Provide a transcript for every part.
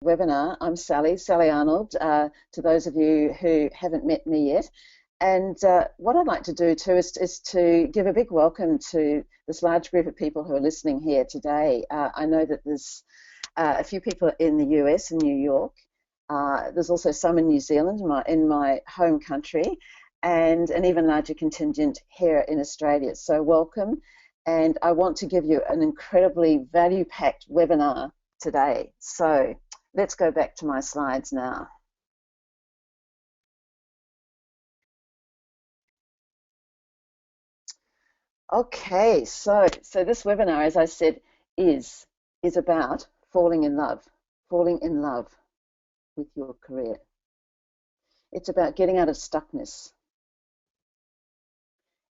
webinar. I'm Sally Arnold, to those of you who haven't met me yet. And what I'd like to do too is to give a big welcome to this large group of people who are listening here today. I know that there's a few people in the US and New York. There's also some in New Zealand, in my home country, and an even larger contingent here in Australia. So welcome, and I want to give you an incredibly value-packed webinar today. So let's go back to my slides now. Okay, so this webinar, as I said, is about falling in love with your career. It's about getting out of stuckness.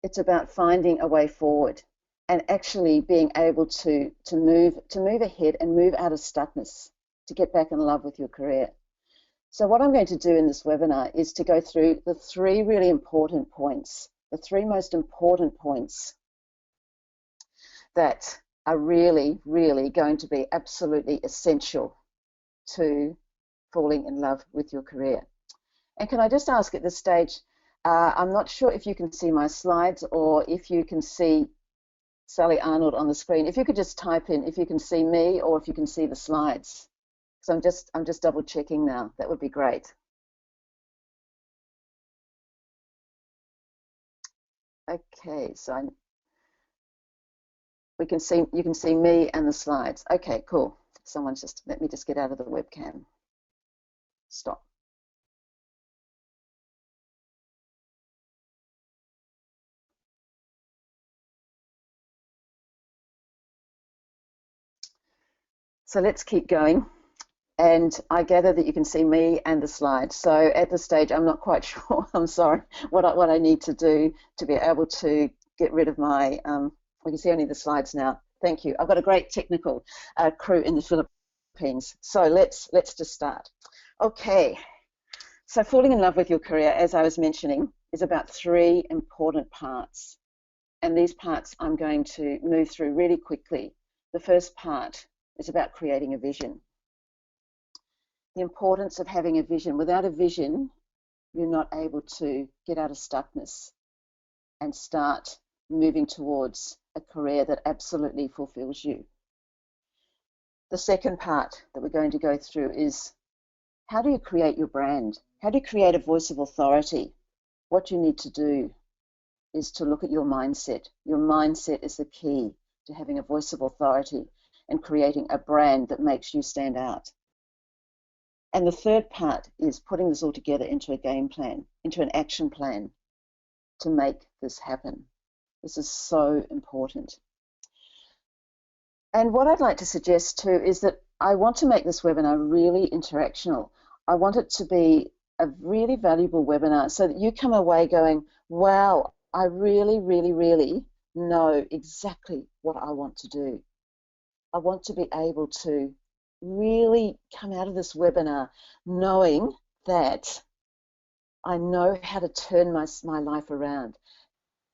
It's about finding a way forward and actually being able to move ahead and move out of stuckness, to get back in love with your career. So what I'm going to do in this webinar is to go through the three really important points, the three most important points that are really, really going to be absolutely essential to falling in love with your career. And can I just ask at this stage, I'm not sure if you can see my slides or if you can see Sally Arnold on the screen. If you could just type in if you can see me or if you can see the slides. So I'm just double checking now. That would be great. Okay, so you can see me and the slides. Okay, cool. Let me just get out of the webcam. Stop. So let's keep going. And I gather that you can see me and the slides. So at this stage, I'm not quite sure, I'm sorry, what I need to do to be able to get rid of my, we can see only the slides now. Thank you. I've got a great technical crew in the Philippines. So let's just start. Okay, so falling in love with your career, as I was mentioning, is about three important parts. And these parts I'm going to move through really quickly. The first part is about creating a vision. The importance of having a vision. Without a vision, you're not able to get out of stuckness and start moving towards a career that absolutely fulfills you. The second part that we're going to go through is, how do you create your brand? How do you create a voice of authority? What you need to do is to look at your mindset. Your mindset is the key to having a voice of authority and creating a brand that makes you stand out. And the third part is putting this all together into a game plan, into an action plan to make this happen. This is so important. And what I'd like to suggest too is that I want to make this webinar really interactional. I want it to be a really valuable webinar so that you come away going, wow, I really, really, really know exactly what I want to do. I want to be able to really come out of this webinar knowing that I know how to turn my life around,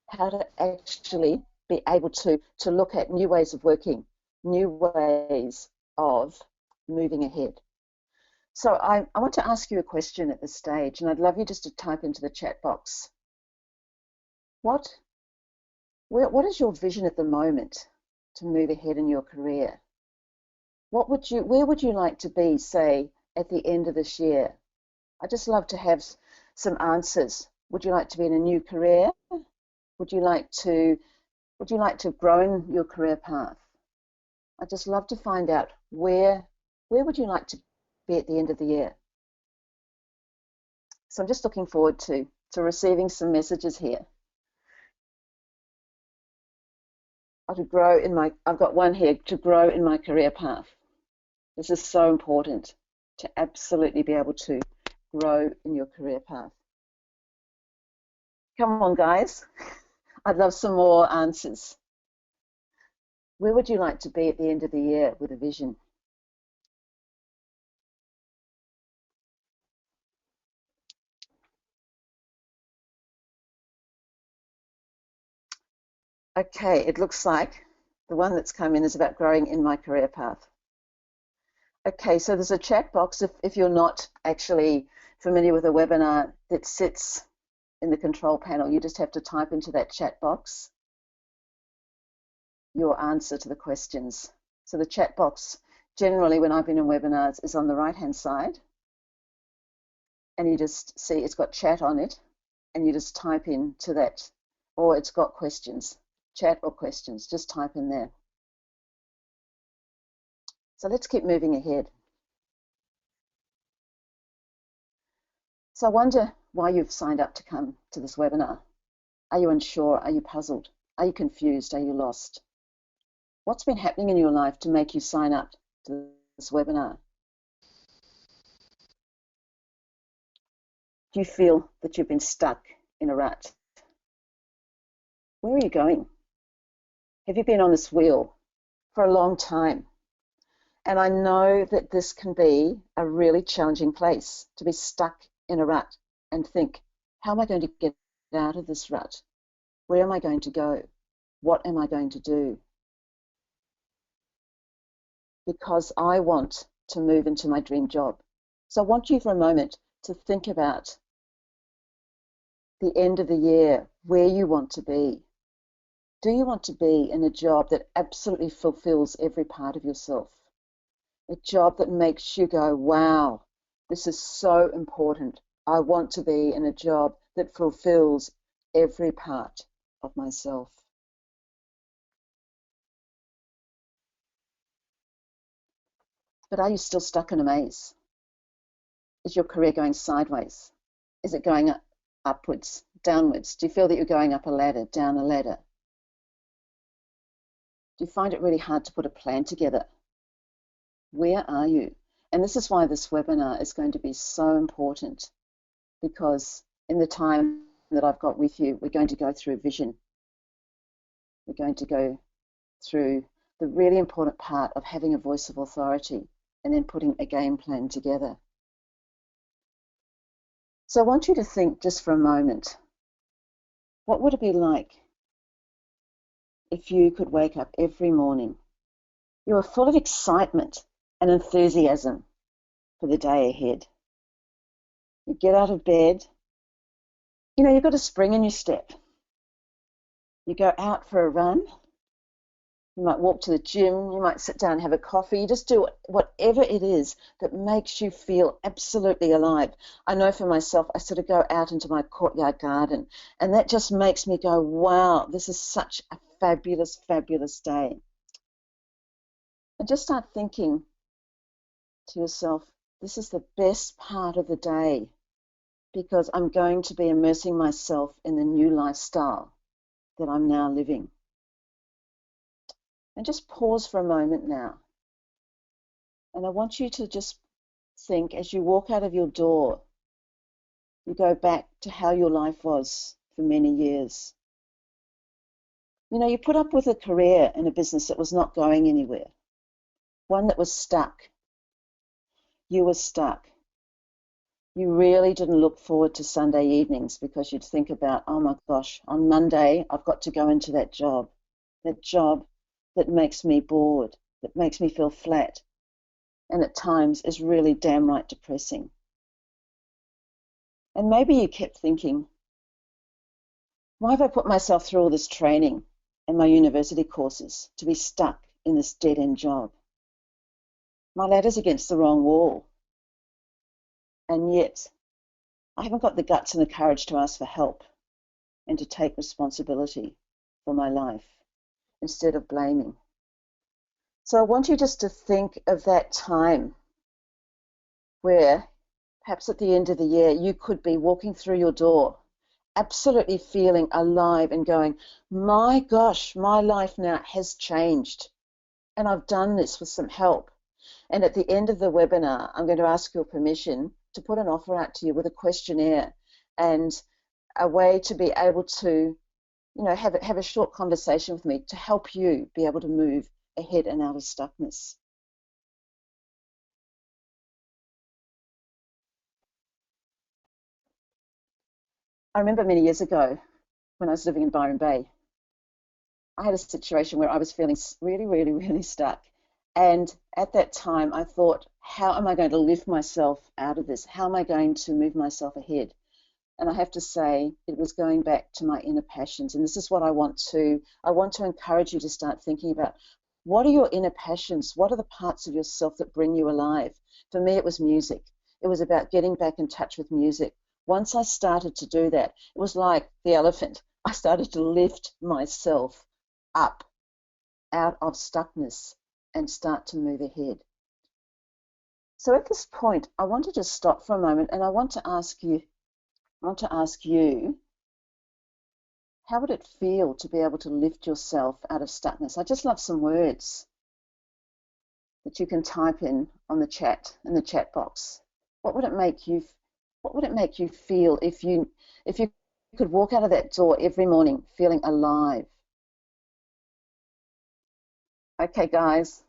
how to actually be able to look at new ways of working, new ways of moving ahead. So I want to ask you a question at this stage, and I'd love you just to type into the chat box. What is your vision at the moment to move ahead in your career? Where would you like to be, say, at the end of this year? I'd just love to have some answers. Would you like to be in a new career? Would you like to grow in your career path? I'd just love to find out where would you like to be at the end of the year? So I'm just looking forward to receiving some messages here. I've got one here, to grow in my career path. This is so important, to absolutely be able to grow in your career path. Come on, guys. I'd love some more answers. Where would you like to be at the end of the year with a vision? Okay, it looks like the one that's come in is about growing in my career path. Okay, so there's a chat box if you're not actually familiar with a webinar that sits in the control panel. You just have to type into that chat box your answer to the questions. So the chat box, generally when I've been in webinars, is on the right-hand side. And you just see it's got chat on it, and you just type into that, or it's got questions, chat or questions, just type in there. So let's keep moving ahead. So I wonder why you've signed up to come to this webinar. Are you unsure? Are you puzzled? Are you confused? Are you lost? What's been happening in your life to make you sign up to this webinar? Do you feel that you've been stuck in a rut? Where are you going? Have you been on this wheel for a long time? And I know that this can be a really challenging place to be stuck in a rut and think, how am I going to get out of this rut? Where am I going to go? What am I going to do? Because I want to move into my dream job. So I want you for a moment to think about the end of the year, where you want to be. Do you want to be in a job that absolutely fulfills every part of yourself? A job that makes you go, wow, this is so important. I want to be in a job that fulfills every part of myself. But are you still stuck in a maze? Is your career going sideways? Is it going upwards, downwards? Do you feel that you're going up a ladder, down a ladder? Do you find it really hard to put a plan together? Where are you? And this is why this webinar is going to be so important, because in the time that I've got with you, we're going to go through vision. We're going to go through the really important part of having a voice of authority and then putting a game plan together. So I want you to think just for a moment, what would it be like if you could wake up every morning? You were full of excitement and enthusiasm for the day ahead. You get out of bed, you know, you've got a spring in your step. You go out for a run, you might walk to the gym, you might sit down and have a coffee, you just do whatever it is that makes you feel absolutely alive. I know for myself, I sort of go out into my courtyard garden, and that just makes me go, wow, this is such a fabulous, fabulous day. And just start thinking to yourself, this is the best part of the day because I'm going to be immersing myself in the new lifestyle that I'm now living. And just pause for a moment now. And I want you to just think as you walk out of your door, you go back to how your life was for many years. You know, you put up with a career in a business that was not going anywhere, one that was stuck. You were stuck. You really didn't look forward to Sunday evenings because you'd think about, oh my gosh, on Monday I've got to go into that job that makes me bored, that makes me feel flat, and at times is really damn right depressing. And maybe you kept thinking, why have I put myself through all this training and my university courses to be stuck in this dead-end job? My ladder's against the wrong wall. And yet, I haven't got the guts and the courage to ask for help and to take responsibility for my life instead of blaming. So I want you just to think of that time where perhaps at the end of the year you could be walking through your door absolutely feeling alive and going, my gosh, my life now has changed and I've done this with some help. And at the end of the webinar, I'm going to ask your permission to put an offer out to you with a questionnaire and a way to be able to, you know, have a short conversation with me to help you be able to move ahead and out of stuckness. I remember many years ago when I was living in Byron Bay, I had a situation where I was feeling really, really, really stuck. And at that time, I thought, how am I going to lift myself out of this? How am I going to move myself ahead? And I have to say, it was going back to my inner passions. And this is what I want to encourage you to start thinking about. What are your inner passions? What are the parts of yourself that bring you alive? For me, it was music. It was about getting back in touch with music. Once I started to do that, it was like the elephant. I started to lift myself up out of stuckness and start to move ahead. So at this point, I want to just stop for a moment and I want to ask you, how would it feel to be able to lift yourself out of stuckness? I just love some words that you can type in the chat box. What would it make you feel if you could walk out of that door every morning feeling alive? Okay, guys.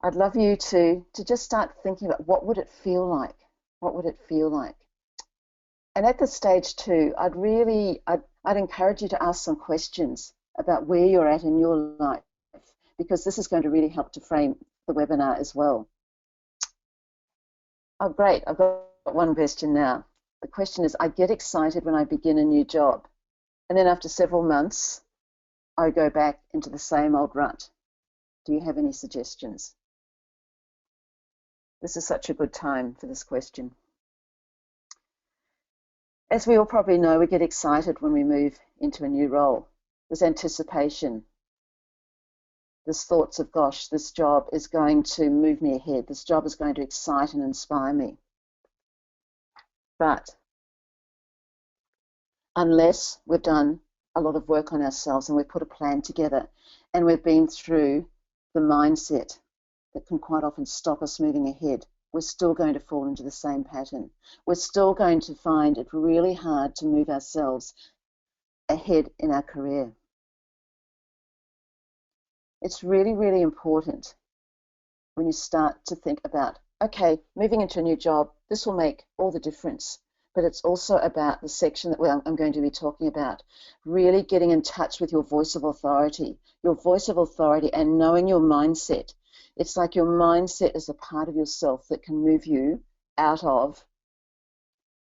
I'd love you to just start thinking about what would it feel like? What would it feel like? And at this stage too, I'd encourage you to ask some questions about where you're at in your life, because this is going to really help to frame the webinar as well. Oh, great. I've got one question now. The question is, I get excited when I begin a new job, and then after several months, I go back into the same old rut. Do you have any suggestions? This is such a good time for this question. As we all probably know, we get excited when we move into a new role. There's anticipation. There's thoughts of, gosh, this job is going to move me ahead. This job is going to excite and inspire me. But unless we've done a lot of work on ourselves and we've put a plan together and we've been through the mindset that can quite often stop us moving ahead, we're still going to fall into the same pattern. We're still going to find it really hard to move ourselves ahead in our career. It's really, really important when you start to think about, okay, moving into a new job, this will make all the difference. But it's also about the section that I'm going to be talking about, really getting in touch with your voice of authority and knowing your mindset. It's like your mindset is a part of yourself that can move you out of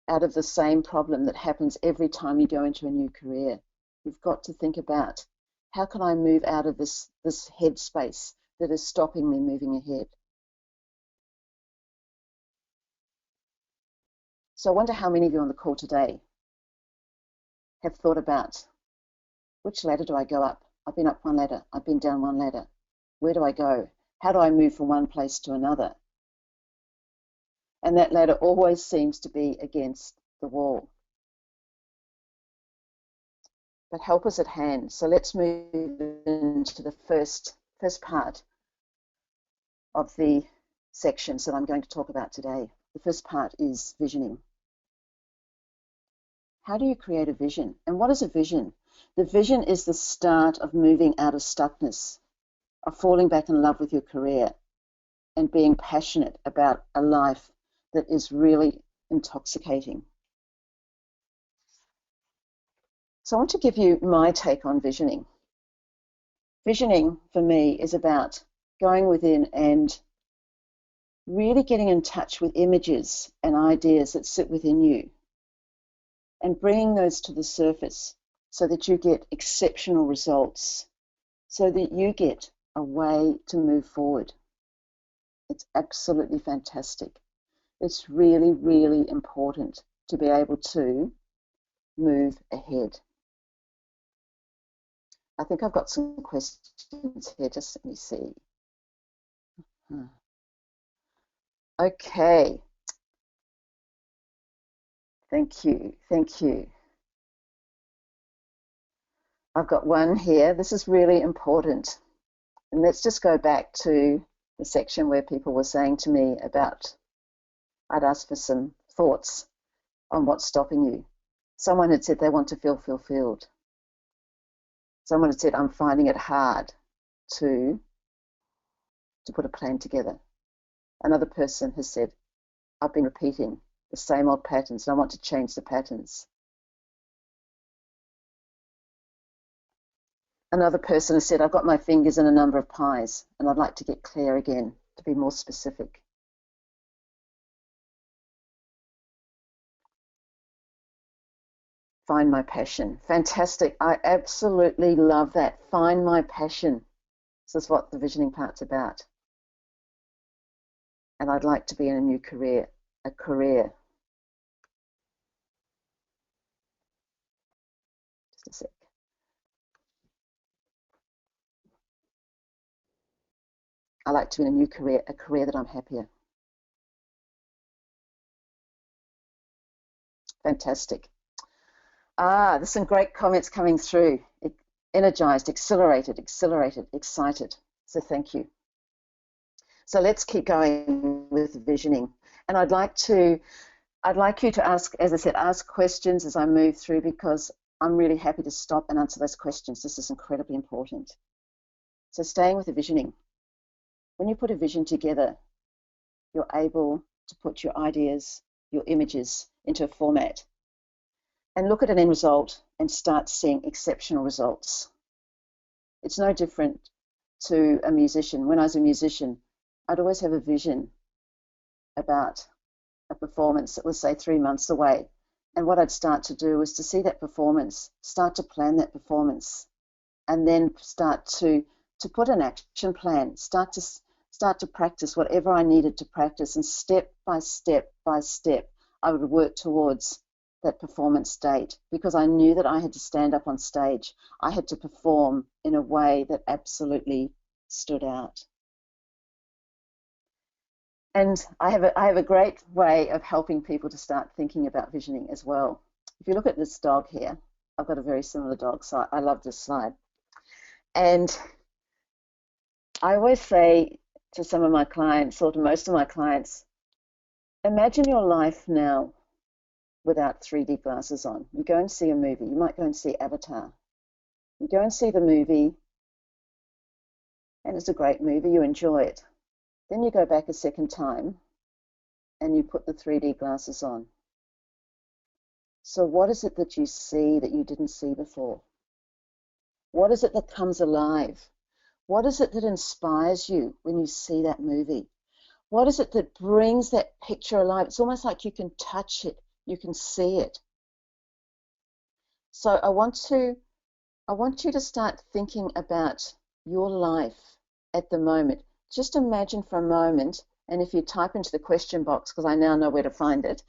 the same problem that happens every time you go into a new career. You've got to think about, how can I move out of this headspace that is stopping me moving ahead? So I wonder how many of you on the call today have thought about, which ladder do I go up? I've been up one ladder, I've been down one ladder. Where do I go? How do I move from one place to another? And that ladder always seems to be against the wall. But help is at hand. So let's move into the first part of the sections that I'm going to talk about today. The first part is visioning. How do you create a vision? And what is a vision? The vision is the start of moving out of stuckness, of falling back in love with your career and being passionate about a life that is really intoxicating. So I want to give you my take on visioning. Visioning for me is about going within and really getting in touch with images and ideas that sit within you and bringing those to the surface so that you get exceptional results, so that you get a way to move forward. It's absolutely fantastic. It's really, really important to be able to move ahead. I think I've got some questions here. Just let me see. Okay. Thank you. Thank you. I've got one here. This is really important. And let's just go back to the section where people were saying to me about, I'd asked for some thoughts on what's stopping you. Someone had said they want to feel fulfilled. Someone had said, I'm finding it hard to put a plan together. Another person has said, I've been repeating the same old patterns and I want to change the patterns. Another person has said, I've got my fingers in a number of pies and I'd like to get clear again, to be more specific. Find my passion. Fantastic. I absolutely love that. Find my passion. This is what the visioning part's about. And I'd like to be in a new career, a career. Just a sec. I like to be in a new career, a career that I'm happier. Fantastic. There's some great comments coming through. Energized, accelerated, excited. So thank you. So let's keep going with visioning. And I'd like you to ask, as I said, ask questions as I move through, because I'm really happy to stop and answer those questions. This is incredibly important. So staying with the visioning. When you put a vision together, you're able to put your ideas, your images into a format and look at an end result and start seeing exceptional results. It's no different to a musician. When I was a musician, I'd always have a vision about a performance that was, say, 3 months away. And what I'd start to do was to see that performance, start to plan that performance, and then start to put an action plan, start to practice whatever I needed to practice, and step by step by step, I would work towards that performance date, because I knew that I had to stand up on stage. I had to perform in a way that absolutely stood out. And I have a great way of helping people to start thinking about visioning as well. If you look at this dog here, I've got a very similar dog, so I love this slide. And I always say to some of my clients, or to most of my clients, imagine your life now without 3D glasses on. You go and see a movie. You might go and see Avatar. You go and see the movie, and it's a great movie. You enjoy it. Then you go back a second time, and you put the 3D glasses on. So what is it that you see that you didn't see before? What is it that comes alive? What is it that inspires you when you see that movie? What is it that brings that picture alive? It's almost like you can touch it. You can see it. So I want you to start thinking about your life at the moment. Just imagine for a moment, and if you type into the question box, because I now know where to find it,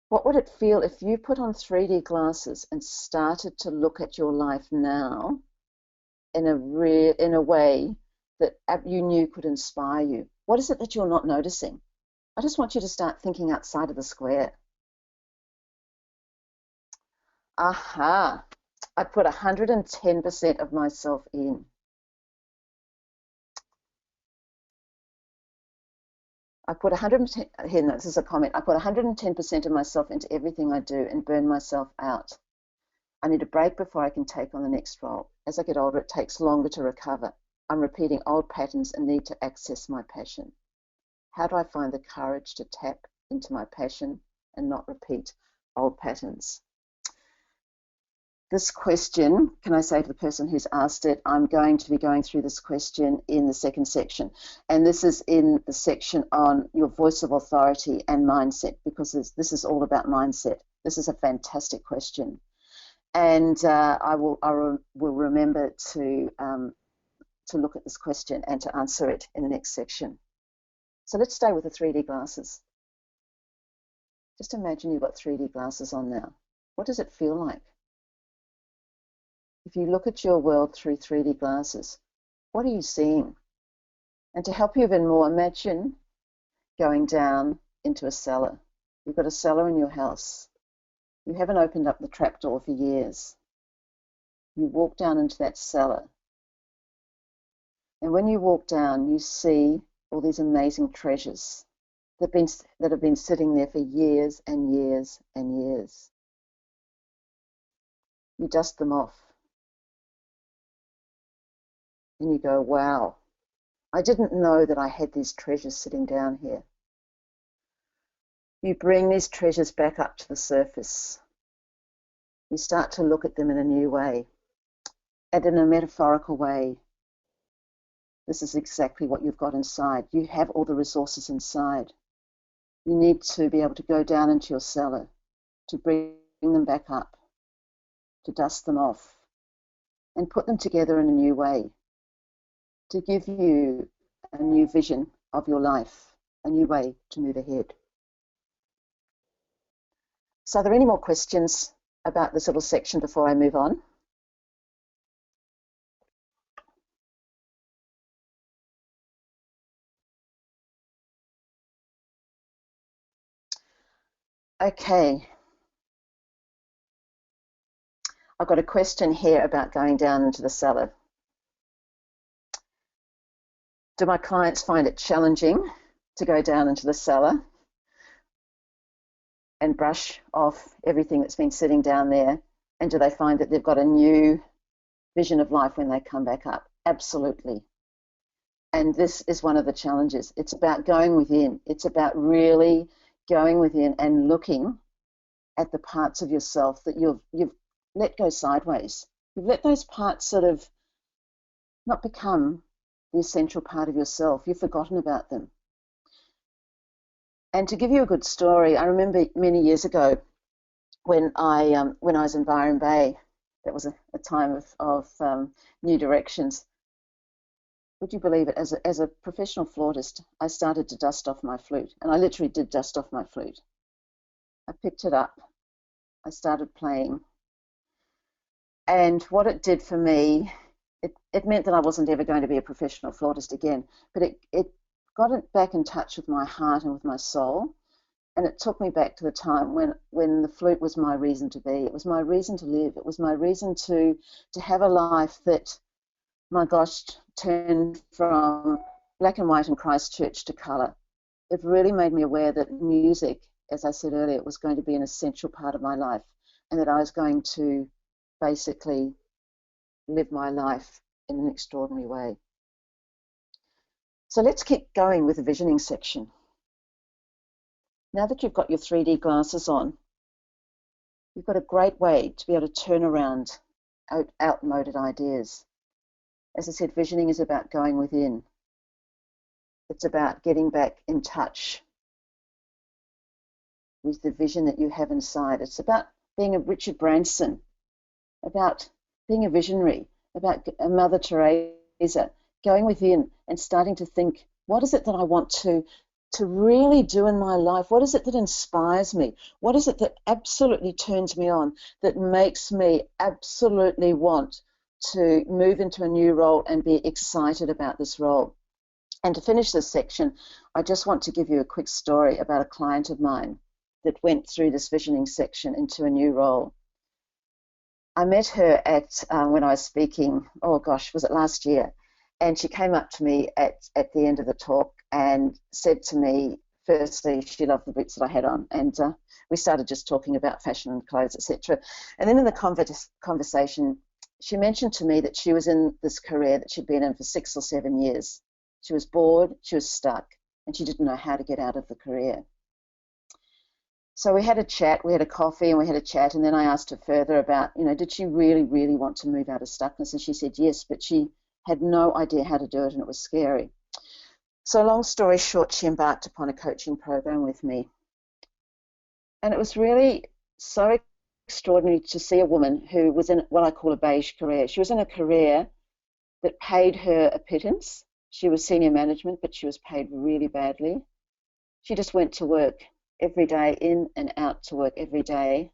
what would it feel if you put on 3D glasses and started to look at your life now in a way that you knew could inspire you? What is it that you're not noticing? I just want you to start thinking outside of the square. Aha, I put 110% of myself in. I put 100%, here, no, this is a comment. I put 110% of myself into everything I do and burn myself out. I need a break before I can take on the next role. As I get older, it takes longer to recover. I'm repeating old patterns and need to access my passion. How do I find the courage to tap into my passion and not repeat old patterns? This question, can I say to the person who's asked it, I'm going to be going through this question in the second section. And this is in the section on your voice of authority and mindset, because this is all about mindset. This is a fantastic question. And I will remember to look at this question and to answer it in the next section. So let's stay with the 3D glasses. Just imagine you've got 3D glasses on now. What does it feel like? If you look at your world through 3D glasses, what are you seeing? And to help you even more, imagine going down into a cellar. You've got a cellar in your house. You haven't opened up the trapdoor for years. You walk down into that cellar. And when you walk down, you see all these amazing treasures that have been sitting there for years and years and years. You dust them off. And you go, wow, I didn't know that I had these treasures sitting down here. You bring these treasures back up to the surface. You start to look at them in a new way. And in a metaphorical way, this is exactly what you've got inside. You have all the resources inside. You need to be able to go down into your cellar, to bring them back up, to dust them off, and put them together in a new way, to give you a new vision of your life, a new way to move ahead. So are there any more questions about this little section before I move on? Okay. I've got a question here about going down into the cellar. Do my clients find it challenging to go down into the cellar and brush off everything that's been sitting down there? And do they find that they've got a new vision of life when they come back up? Absolutely. And this is one of the challenges. It's about going within. It's about really going within and looking at the parts of yourself that you've let go sideways. You've let those parts sort of not become the essential part of yourself. You've forgotten about them. And to give you a good story, I remember many years ago when I was in Byron Bay, that was a time of new directions. Would you believe it? As a professional flautist, I started to dust off my flute, and I literally did dust off my flute. I picked it up, I started playing, and what it did for me, it meant that I wasn't ever going to be a professional flautist again, but it got it back in touch with my heart and with my soul, and it took me back to the time when the flute was my reason to be. It was my reason to live. It was my reason to have a life that, my gosh, turned from black and white in Christchurch to colour. It really made me aware that music, as I said earlier, was going to be an essential part of my life, and that I was going to basically live my life in an extraordinary way. So let's keep going with the visioning section. Now that you've got your 3D glasses on, you've got a great way to be able to turn around outmoded ideas. As I said, visioning is about going within. It's about getting back in touch with the vision that you have inside. It's about being a Richard Branson, about being a visionary, about a Mother Teresa, going within and starting to think, what is it that I want to really do in my life? What is it that inspires me? What is it that absolutely turns me on, that makes me absolutely want to move into a new role and be excited about this role? And to finish this section, I just want to give you a quick story about a client of mine that went through this visioning section into a new role. I met her at when I was speaking, oh gosh, was it last year? And she came up to me at the end of the talk and said to me, firstly, she loved the boots that I had on, and we started just talking about fashion and clothes, etc. And then in the conversation, she mentioned to me that she was in this career that she'd been in for 6 or 7 years. She was bored, she was stuck, and she didn't know how to get out of the career. So we had a chat, we had a coffee and we had a chat, and then I asked her further about, did she really, really want to move out of stuckness? And she said yes, but she had no idea how to do it, and it was scary. So long story short, she embarked upon a coaching program with me. And it was really so extraordinary to see a woman who was in what I call a beige career. She was in a career that paid her a pittance. She was senior management, but she was paid really badly. She just went to work every day, in and out to work every day.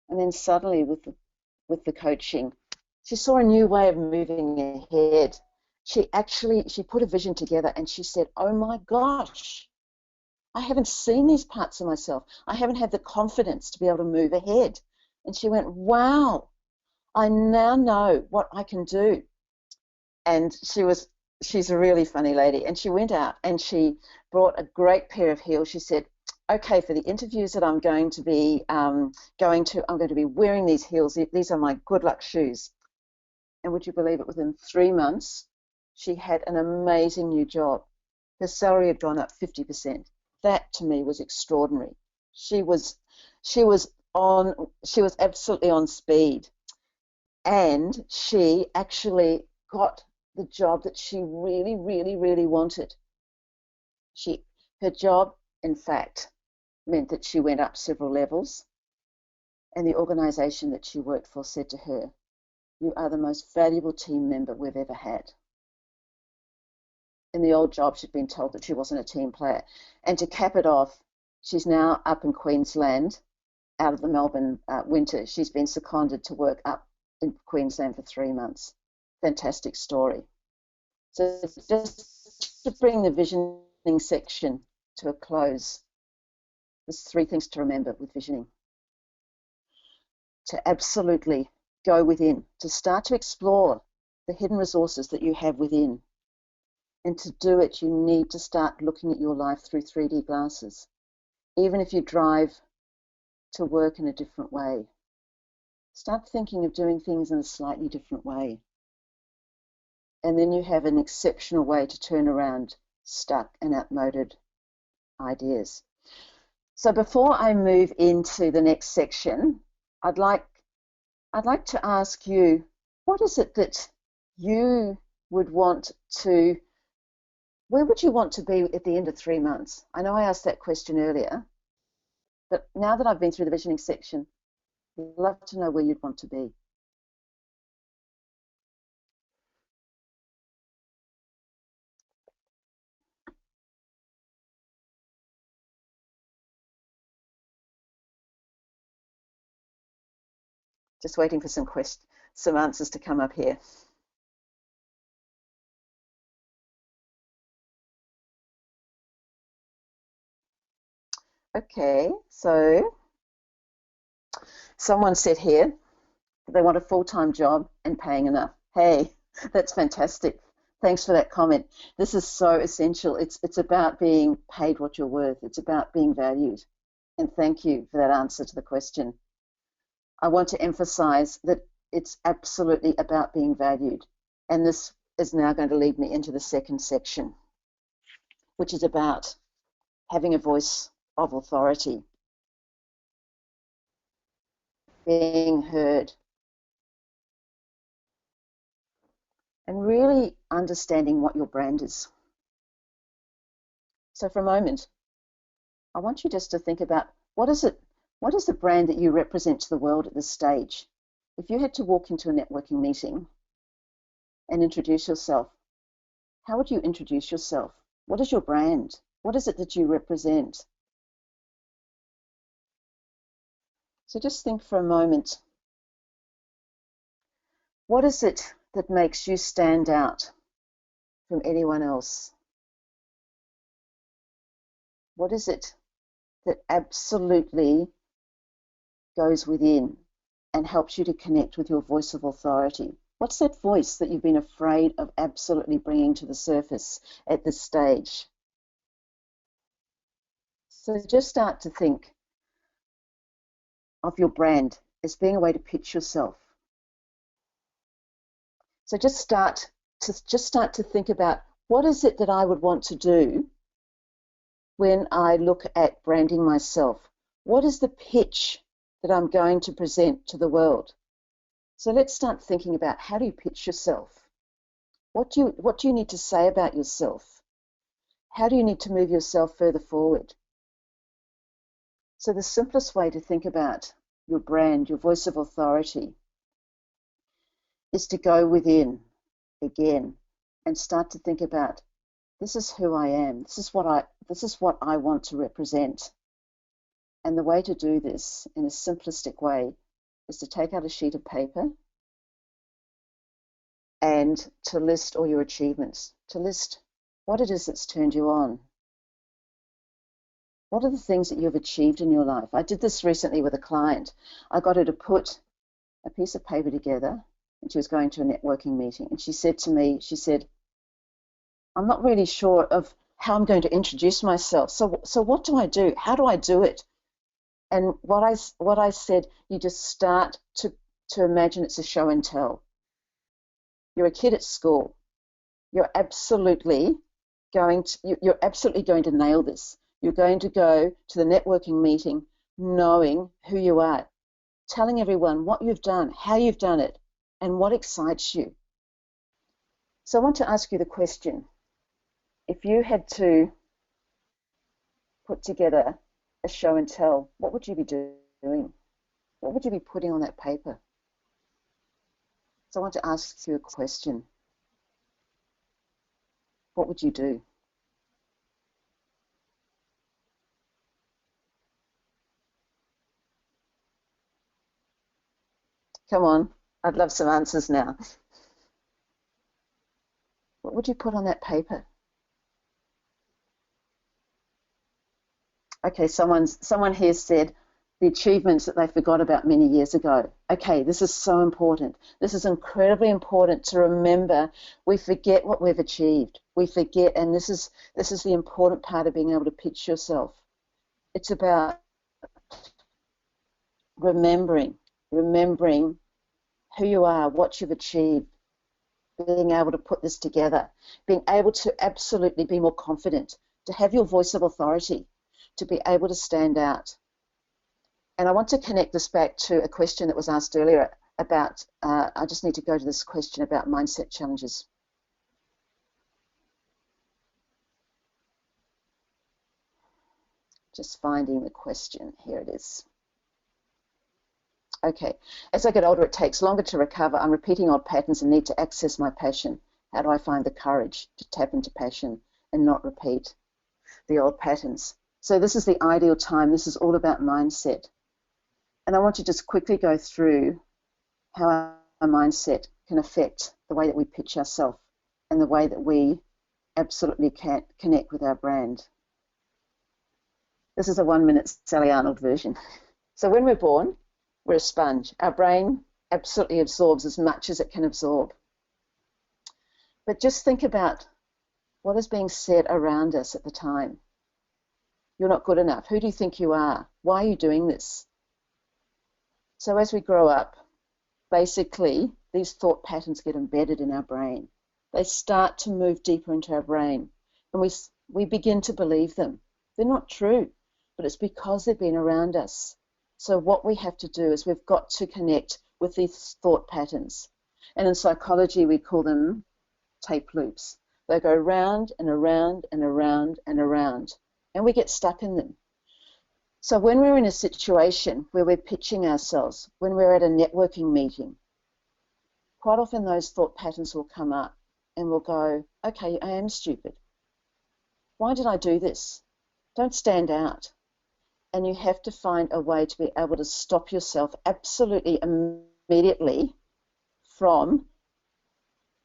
And then suddenly with the coaching, she saw a new way of moving ahead. She put a vision together and she said, oh my gosh, I haven't seen these parts of myself. I haven't had the confidence to be able to move ahead. And she went, wow, I now know what I can do. And she's a really funny lady. And she went out and she brought a great pair of heels. She said, okay, for the interviews that I'm going to be I'm going to be wearing these heels. These are my good luck shoes. And would you believe it, within 3 months, she had an amazing new job. Her salary had gone up 50%. That to me was extraordinary. She was absolutely on speed. And she actually got the job that she really, really, really wanted. Her job, in fact, meant that she went up several levels, and the organisation that she worked for said to her, "You are the most valuable team member we've ever had." In the old job, she'd been told that she wasn't a team player. And to cap it off, she's now up in Queensland out of the Melbourne winter. She's been seconded to work up in Queensland for 3 months. Fantastic story. So just to bring the visioning section to a close, there's 3 things to remember with visioning. To absolutely go within, to start to explore the hidden resources that you have within. And to do it, you need to start looking at your life through 3D glasses. Even if you drive to work in a different way, start thinking of doing things in a slightly different way. And then you have an exceptional way to turn around stuck and outmoded ideas. So before I move into the next section, I'd like to ask you, what is it that you would want to, where would you want to be at the end of 3 months? I know I asked that question earlier, but now that I've been through the visioning section, I'd love to know where you'd want to be. Just waiting for some answers to come up here. Okay, so someone said here that they want a full-time job and paying enough. Hey, that's fantastic. Thanks for that comment. This is so essential. It's about being paid what you're worth. It's about being valued. And thank you for that answer to the question. I want to emphasize that it's absolutely about being valued. And this is now going to lead me into the second section, which is about having a voice of authority, being heard, and really understanding what your brand is. So for a moment, I want you just to think about what is the brand that you represent to the world at this stage? If you had to walk into a networking meeting and introduce yourself, how would you introduce yourself? What is your brand? What is it that you represent? So just think for a moment. What is it that makes you stand out from anyone else? What is it that absolutely goes within and helps you to connect with your voice of authority? What's that voice that you've been afraid of absolutely bringing to the surface at this stage? So just start to think of your brand as being a way to pitch yourself. So just start to think about, what is it that I would want to do when I look at branding myself? What is the pitch that I'm going to present to the world? So let's start thinking about, how do you pitch yourself? What do you need to say about yourself? How do you need to move yourself further forward? So the simplest way to think about your brand, your voice of authority, is to go within again and start to think about, this is who I am. This is what I want to represent. And the way to do this in a simplistic way is to take out a sheet of paper and to list all your achievements, to list what it is that's turned you on. What are the things that you've achieved in your life? I did this recently with a client. I got her to put a piece of paper together, and she was going to a networking meeting. And she said to me, I'm not really sure of how I'm going to introduce myself. So what do I do? How do I do it? And what I said, you just start to imagine it's a show and tell. You're a kid at school. You're absolutely going to nail this. You're going to go to the networking meeting knowing who you are, telling everyone what you've done, how you've done it, and what excites you. So I want to ask you the question, if you had to put together a show and tell, what would you be doing? What would you be putting on that paper? So I want to ask you a question. What would you do? Come on, I'd love some answers now. What would you put on that paper? Okay, someone here said the achievements that they forgot about many years ago. Okay, this is so important. This is incredibly important to remember. We forget what we've achieved. We forget, and this is the important part of being able to pitch yourself. It's about remembering who you are, what you've achieved, being able to put this together, being able to absolutely be more confident, to have your voice of authority, to be able to stand out. And I want to connect this back to a question that was asked earlier about, I just need to go to this question about mindset challenges. Just finding the question, here it is. Okay, as I get older, it takes longer to recover. I'm repeating old patterns and need to access my passion. How do I find the courage to tap into passion and not repeat the old patterns? So this is the ideal time. This is all about mindset. And I want to just quickly go through how our mindset can affect the way that we pitch ourselves and the way that we absolutely can connect with our brand. This is a 1-minute Sally Arnold version. So when we're born, we're a sponge. Our brain absolutely absorbs as much as it can absorb. But just think about what is being said around us at the time. You're not good enough. Who do you think you are? Why are you doing this? So as we grow up, basically, these thought patterns get embedded in our brain. They start to move deeper into our brain, and we begin to believe them. They're not true, but it's because they've been around us. So what we have to do is we've got to connect with these thought patterns. And in psychology, we call them tape loops. They go round and around and around and around, and we get stuck in them. So when we're in a situation where we're pitching ourselves, when we're at a networking meeting, quite often those thought patterns will come up and we'll go, okay, I am stupid. Why did I do this? Don't stand out. And you have to find a way to be able to stop yourself absolutely immediately from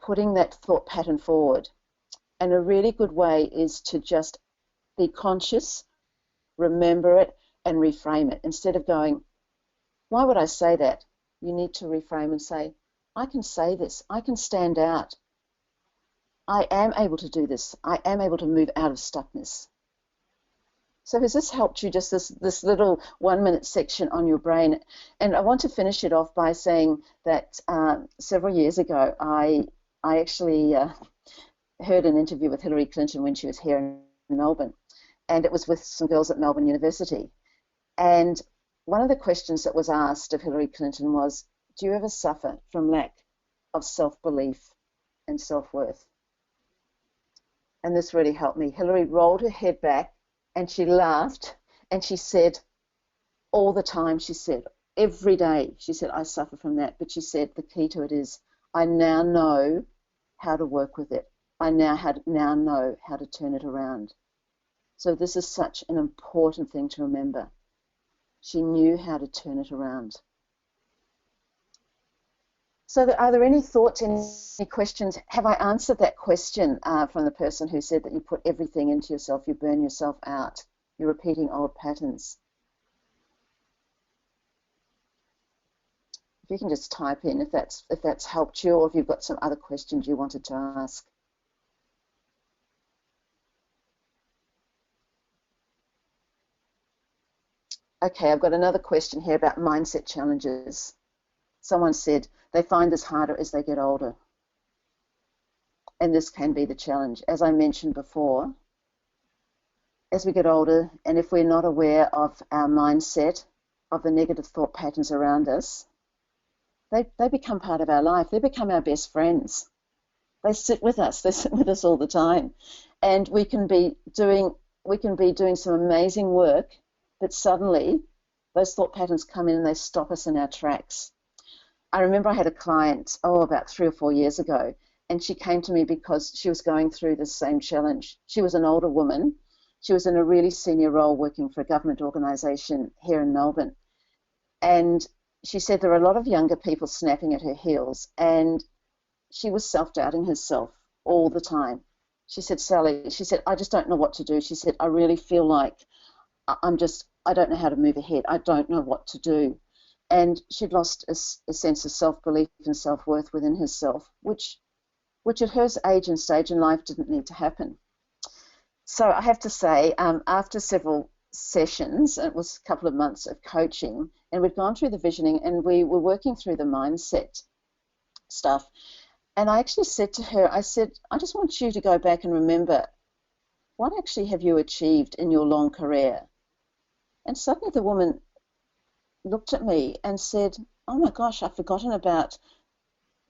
putting that thought pattern forward. And a really good way is to just be conscious, remember it, and reframe it. Instead of going, why would I say that? You need to reframe and say, I can say this. I can stand out. I am able to do this. I am able to move out of stuckness. So has this helped you, just this little 1-minute section on your brain? And I want to finish it off by saying that several years ago, I actually heard an interview with Hillary Clinton when she was here in Melbourne. And it was with some girls at Melbourne University. And one of the questions that was asked of Hillary Clinton was, do you ever suffer from lack of self-belief and self-worth? And this really helped me. Hillary rolled her head back and she laughed and she said, all the time, she said, every day, she said, I suffer from that. But she said, the key to it is, I now know how to work with it. I now know how to turn it around. So this is such an important thing to remember. She knew how to turn it around. So are there any thoughts, any questions? Have I answered that question from the person who said that you put everything into yourself, you burn yourself out, you're repeating old patterns? If you can just type in if that's helped you, or if you've got some other questions you wanted to ask. Okay, I've got another question here about mindset challenges. Someone said they find this harder as they get older. And this can be the challenge. As I mentioned before, as we get older, and if we're not aware of our mindset, of the negative thought patterns around us, they become part of our life. They become our best friends. They sit with us. They sit with us all the time, and we can be doing some amazing work, but suddenly those thought patterns come in and they stop us in our tracks. I remember I had a client, about 3 or 4 years ago, and she came to me because she was going through the same challenge. She was an older woman. She was in a really senior role working for a government organisation here in Melbourne. And she said there were a lot of younger people snapping at her heels, and she was self-doubting herself all the time. She said, Sally, she said, I just don't know what to do. She said, I really feel like I don't know how to move ahead. I don't know what to do. And she'd lost a sense of self-belief and self-worth within herself, which at her age and stage in life didn't need to happen. So I have to say, after several sessions, it was a couple of months of coaching, and we'd gone through the visioning and we were working through the mindset stuff. And I actually said to her, I said, I just want you to go back and remember, what actually have you achieved in your long career? And suddenly the woman looked at me and said, oh my gosh, I've forgotten about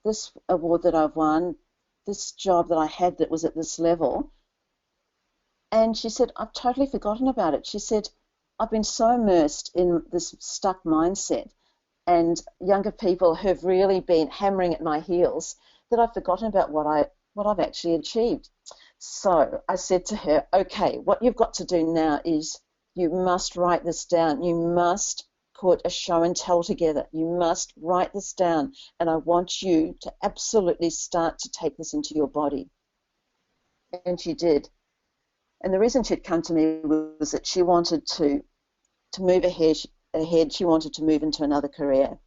this award that I've won, this job that I had that was at this level. And she said, I've totally forgotten about it. She said, I've been so immersed in this stuck mindset, and younger people have really been hammering at my heels that I've forgotten about what I've actually achieved. So I said to her, okay, what you've got to do now is you must write this down. You must put a show and tell together. You must write this down, and I want you to absolutely start to take this into your body. And she did. And the reason she'd come to me was that she wanted to move ahead. She wanted to move into another career.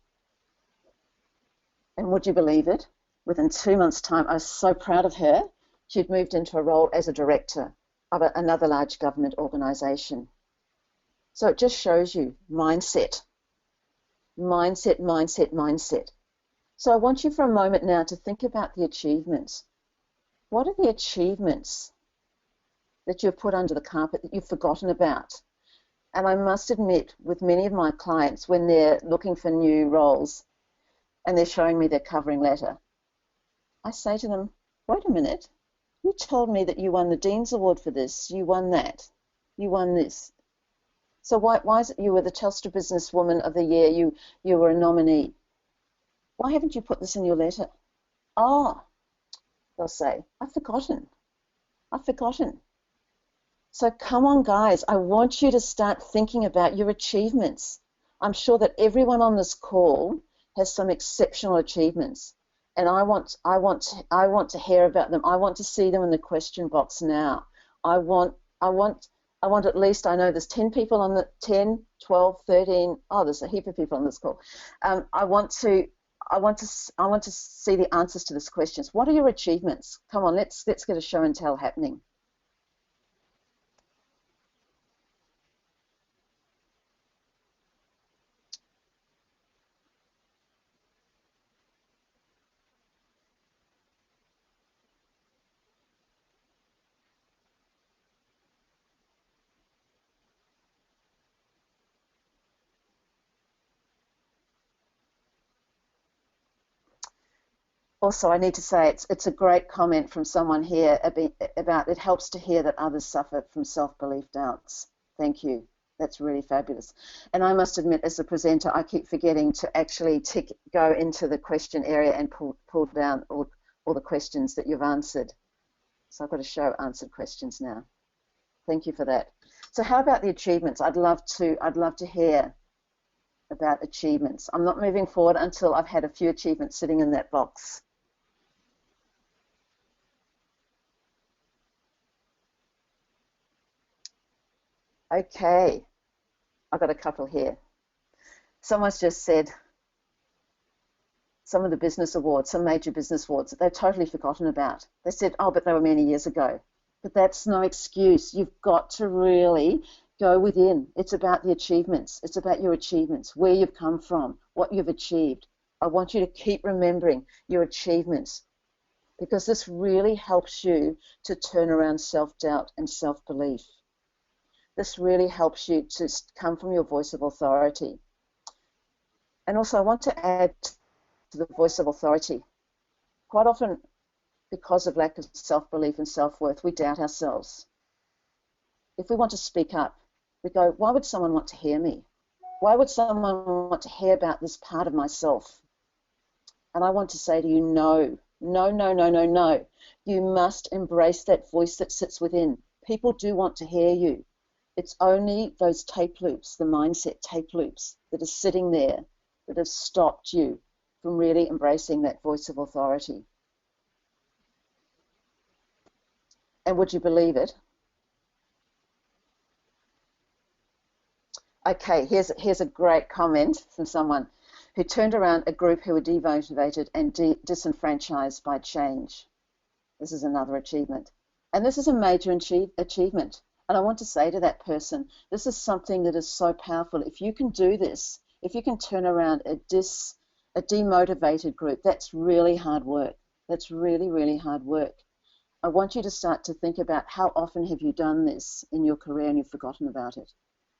And would you believe it? Within 2 months' time, I was so proud of her. She'd moved into a role as a director of another large government organisation. So it just shows you mindset, mindset, mindset, mindset. So I want you for a moment now to think about the achievements. What are the achievements that you've put under the carpet that you've forgotten about? And I must admit, with many of my clients, when they're looking for new roles and they're showing me their covering letter, I say to them, wait a minute, you told me that you won the Dean's Award for this, you won that, you won this. So why is it you were the Telstra Businesswoman of the Year, you were a nominee? Why haven't you put this in your letter? Oh, they'll say, I've forgotten. So come on, guys, I want you to start thinking about your achievements. I'm sure that everyone on this call has some exceptional achievements, and I want to hear about them. I want to see them in the question box now. I want at least, I know there's 10 people on the 10, 12, 13. Oh, there's a heap of people on this call. I want to see the answers to these questions. What are your achievements? Come on, let's get a show and tell happening. Also, I need to say it's a great comment from someone here about it helps to hear that others suffer from self-belief doubts. Thank you. That's really fabulous. And I must admit, as a presenter, I keep forgetting to actually go into the question area and pull down all the questions that you've answered. So I've got to show answered questions now. Thank you for that. So how about the achievements? I'd love to hear about achievements. I'm not moving forward until I've had a few achievements sitting in that box. Okay, I've got a couple here. Someone's just said some of the business awards, some major business awards, they've totally forgotten about. They said, oh, but they were many years ago. But that's no excuse. You've got to really go within. It's about the achievements. It's about your achievements, where you've come from, what you've achieved. I want you to keep remembering your achievements, because this really helps you to turn around self-doubt and self-belief. This really helps you to come from your voice of authority. And also I want to add to the voice of authority. Quite often, because of lack of self-belief and self-worth, we doubt ourselves. If we want to speak up, we go, why would someone want to hear me? Why would someone want to hear about this part of myself? And I want to say to you, no, no, no, no, no, no. You must embrace that voice that sits within. People do want to hear you. It's only those tape loops, the mindset tape loops, that are sitting there that have stopped you from really embracing that voice of authority. And would you believe it? Okay, here's a great comment from someone who turned around a group who were demotivated and disenfranchised by change. This is another achievement. And this is a major achievement. And I want to say to that person, this is something that is so powerful. If you can do this, if you can turn around a demotivated group, that's really hard work. That's really, really hard work. I want you to start to think about how often have you done this in your career and you've forgotten about it.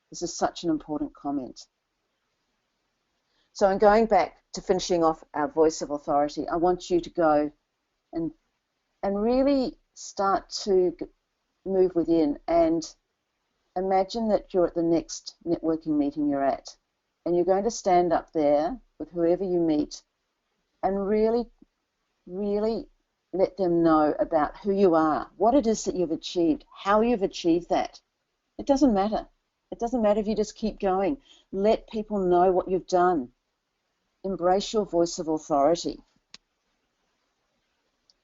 This is such an important comment. So I'm going back to finishing off our voice of authority. I want you to go and really start to move within and imagine that you're at the next networking meeting you're at, and you're going to stand up there with whoever you meet and really, really let them know about who you are, what it is that you've achieved, how you've achieved that. It doesn't matter. It doesn't matter if you just keep going. Let people know what you've done. Embrace your voice of authority.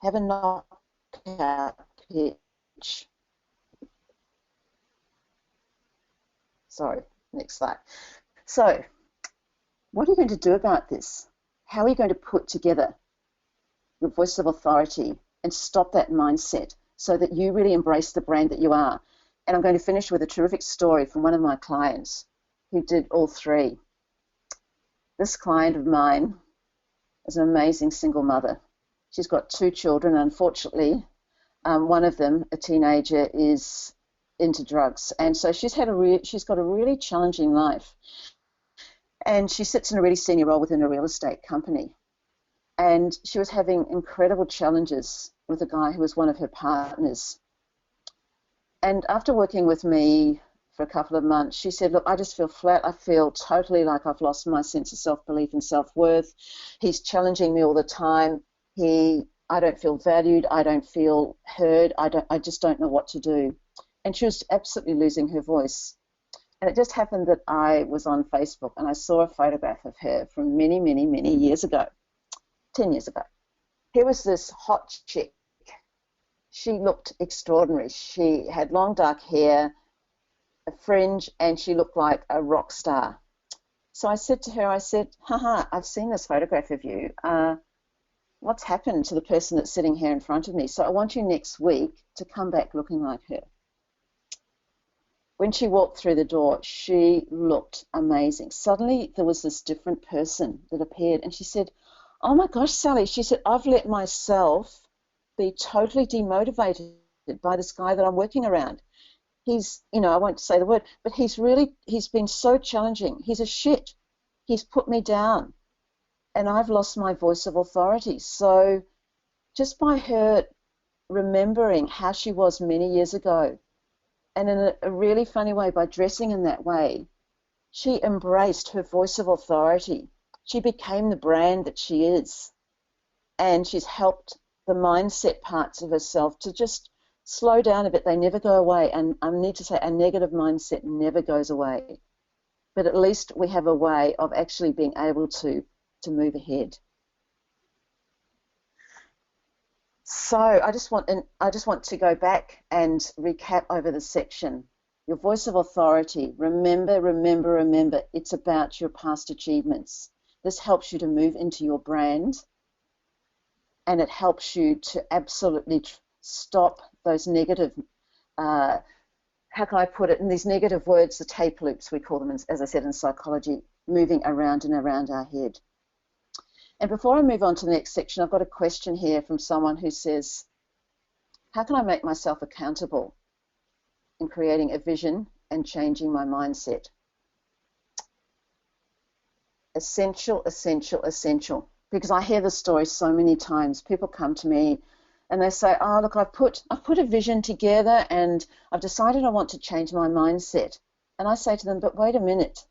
Have a knockout pitch. Sorry, next slide. So, what are you going to do about this? How are you going to put together your voice of authority and stop that mindset so that you really embrace the brand that you are? And I'm going to finish with a terrific story from one of my clients who did all three. This client of mine is an amazing single mother. She's got 2 children. Unfortunately, one of them, a teenager, is into drugs. And so she's got a really challenging life. And she sits in a really senior role within a real estate company. And she was having incredible challenges with a guy who was one of her partners. And after working with me for a couple of months, she said, look, I just feel flat. I feel totally like I've lost my sense of self-belief and self-worth. He's challenging me all the time. I don't feel valued. I don't feel heard. I just don't know what to do. And she was absolutely losing her voice. And it just happened that I was on Facebook and I saw a photograph of her from many, many, many years ago, 10 years ago. Here was this hot chick. She looked extraordinary. She had long dark hair, a fringe, and she looked like a rock star. So I said to her, haha, I've seen this photograph of you. What's happened to the person that's sitting here in front of me? So I want you next week to come back looking like her. When she walked through the door, she looked amazing. Suddenly there was this different person that appeared, and she said, oh my gosh, Sally, she said, I've let myself be totally demotivated by this guy that I'm working around. He's, I won't say the word, but he's been so challenging. He's a shit. He's put me down, and I've lost my voice of authority. So just by her remembering how she was many years ago, and in a really funny way, by dressing in that way, she embraced her voice of authority. She became the brand that she is, and she's helped the mindset parts of herself to just slow down a bit. They never go away, and I need to say a negative mindset never goes away. But at least we have a way of actually being able to move ahead. So I just want to go back and recap over the section. Your voice of authority. Remember, remember, remember, it's about your past achievements. This helps you to move into your brand, and it helps you to absolutely stop those negative, how can I put it, in these negative words, the tape loops, we call them, as I said, in psychology, moving around and around our head. And before I move on to the next section, I've got a question here from someone who says, how can I make myself accountable in creating a vision and changing my mindset? Essential, essential, essential. because I hear the story so many times. People come to me and they say, oh, look, I've put a vision together and I've decided I want to change my mindset. And I say to them, but wait a minute,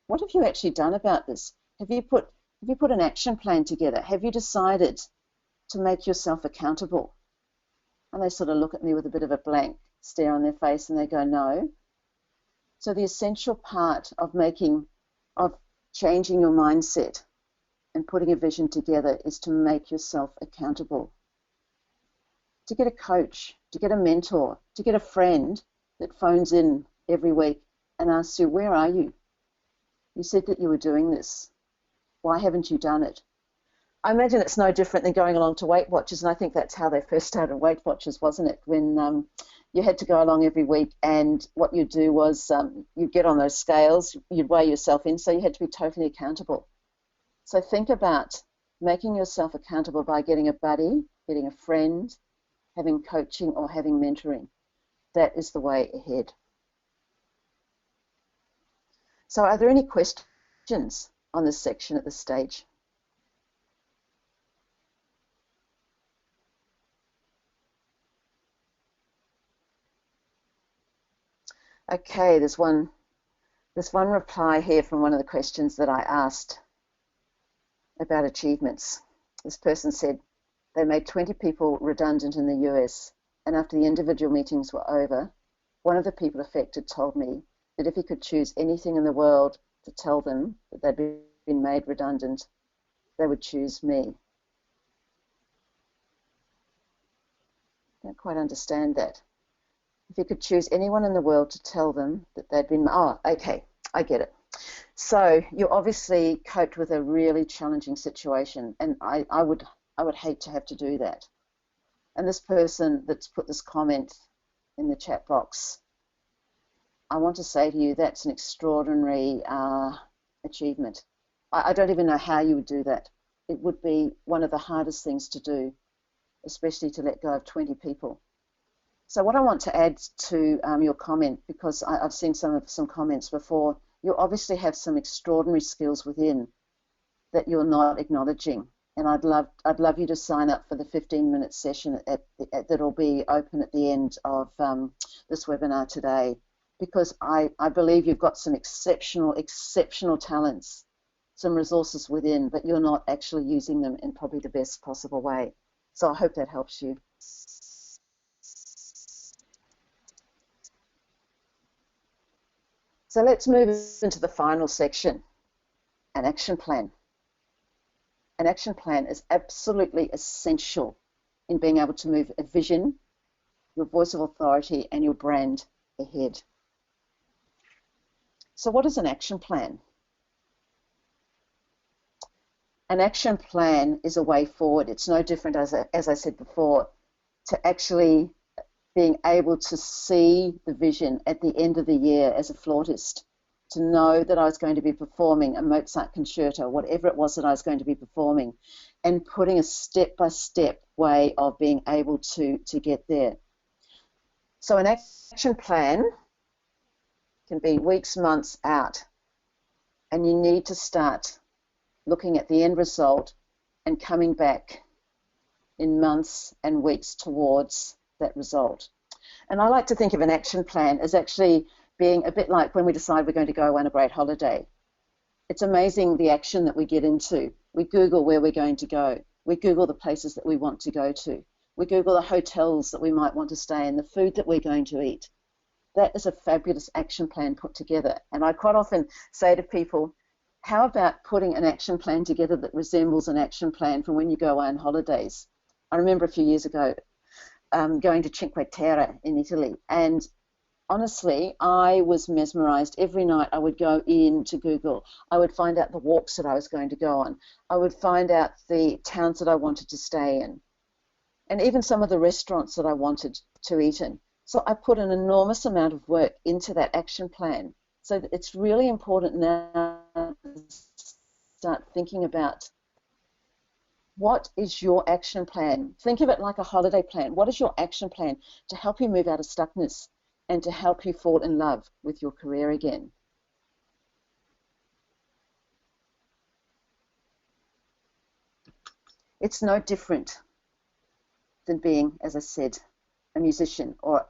what have you actually done about this? Have you put an action plan together? Have you decided to make yourself accountable? And they sort of look at me with a bit of a blank stare on their face and they go, no. So the essential part of changing your mindset and putting a vision together is to make yourself accountable. To get a coach, to get a mentor, to get a friend that phones in every week and asks you, where are you? You said that you were doing this. Why haven't you done it? I imagine it's no different than going along to Weight Watchers, and I think that's how they first started Weight Watchers, wasn't it? When you had to go along every week, and what you'd do was you'd get on those scales, you'd weigh yourself in, so you had to be totally accountable. So think about making yourself accountable by getting a buddy, getting a friend, having coaching or having mentoring. That is the way ahead. So are there any questions on this section at this stage? Okay, there's one reply here from one of the questions that I asked about achievements. This person said they made 20 people redundant in the US, and after the individual meetings were over, one of the people affected told me that if he could choose anything in the world to tell them that they'd been made redundant, they would choose me. I don't quite understand that. If you could choose anyone in the world to tell them that they'd been, oh, okay, I get it. So you obviously coped with a really challenging situation, and I would hate to have to do that. And this person that's put this comment in the chat box, I want to say to you, that's an extraordinary achievement. I don't even know how you would do that. It would be one of the hardest things to do, especially to let go of 20 people. So what I want to add to your comment, because I've seen some comments before, you obviously have some extraordinary skills within that you're not acknowledging. And I'd love you to sign up for the 15-minute session that'll be open at the end of this webinar today, because I believe you've got some exceptional talents, some resources within, but you're not actually using them in probably the best possible way. So I hope that helps you. So let's move into the final section, an action plan. An action plan is absolutely essential in being able to move a vision, your voice of authority, and your brand ahead. So what is an action plan? An action plan is a way forward. It's no different, as I said before, to actually being able to see the vision at the end of the year as a flautist, to know that I was going to be performing a Mozart concerto, whatever it was that I was going to be performing, and putting a step-by-step way of being able to get there. So an action plan can be weeks, months out, and you need to start looking at the end result and coming back in months and weeks towards that result. And I like to think of an action plan as actually being a bit like when we decide we're going to go on a great holiday. It's amazing the action that we get into. We Google where we're going to go. We Google the places that we want to go to. We Google the hotels that we might want to stay in, the food that we're going to eat. That is a fabulous action plan put together. And I quite often say to people, how about putting an action plan together that resembles an action plan from when you go on holidays? I remember a few years ago going to Cinque Terre in Italy, and honestly, I was mesmerized. Every night I would go into Google. I would find out the walks that I was going to go on. I would find out the towns that I wanted to stay in, and even some of the restaurants that I wanted to eat in. So I put an enormous amount of work into that action plan. So it's really important now to start thinking about, what is your action plan? Think of it like a holiday plan. What is your action plan to help you move out of stuckness and to help you fall in love with your career again? It's no different than being, as I said, a musician, or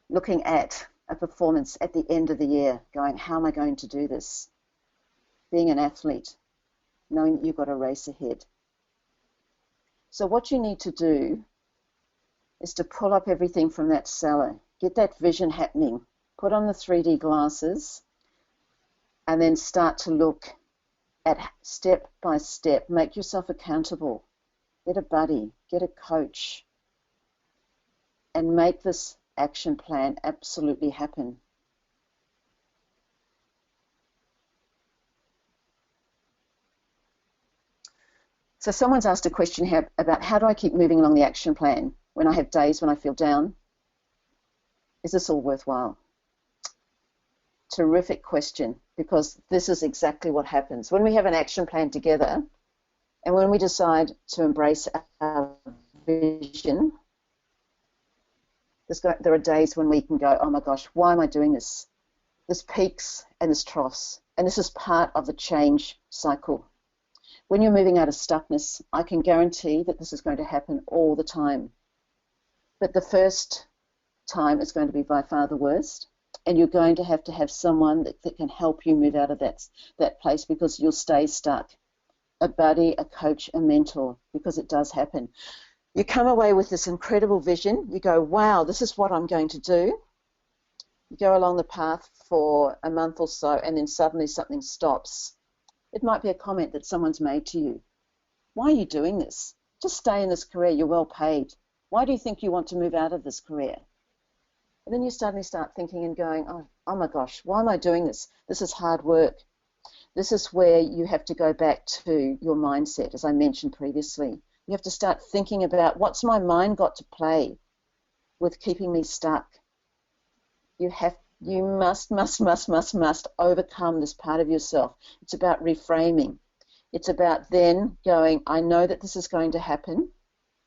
looking at a performance at the end of the year going, how am I going to do this? Being an athlete, knowing that you've got a race ahead. So what you need to do is to pull up everything from that cellar, get that vision happening, put on the 3D glasses, and then start to look at step by step. Make yourself accountable. Get a buddy, get a coach, and make this action plan absolutely happen. So someone's asked a question here about how do I keep moving along the action plan when I have days when I feel down? Is this all worthwhile? Terrific question, because this is exactly what happens. When we have an action plan together and when we decide to embrace our vision, there are days when we can go, oh my gosh, why am I doing this? There's peaks and there's troughs, and this is part of the change cycle. When you're moving out of stuckness, I can guarantee that this is going to happen all the time. But the first time is going to be by far the worst, and you're going to have someone that can help you move out of that place, because you'll stay stuck. A buddy, a coach, a mentor, because it does happen. You come away with this incredible vision. You go, wow, this is what I'm going to do. You go along the path for a month or so, and then suddenly something stops. It might be a comment that someone's made to you. Why are you doing this? Just stay in this career. You're well paid. Why do you think you want to move out of this career? And then you suddenly start thinking and going, oh my gosh, why am I doing this? This is hard work. This is where you have to go back to your mindset, as I mentioned previously. You have to start thinking about, what's my mind got to play with keeping me stuck? You must overcome this part of yourself. It's about reframing. It's about then going, I know that this is going to happen,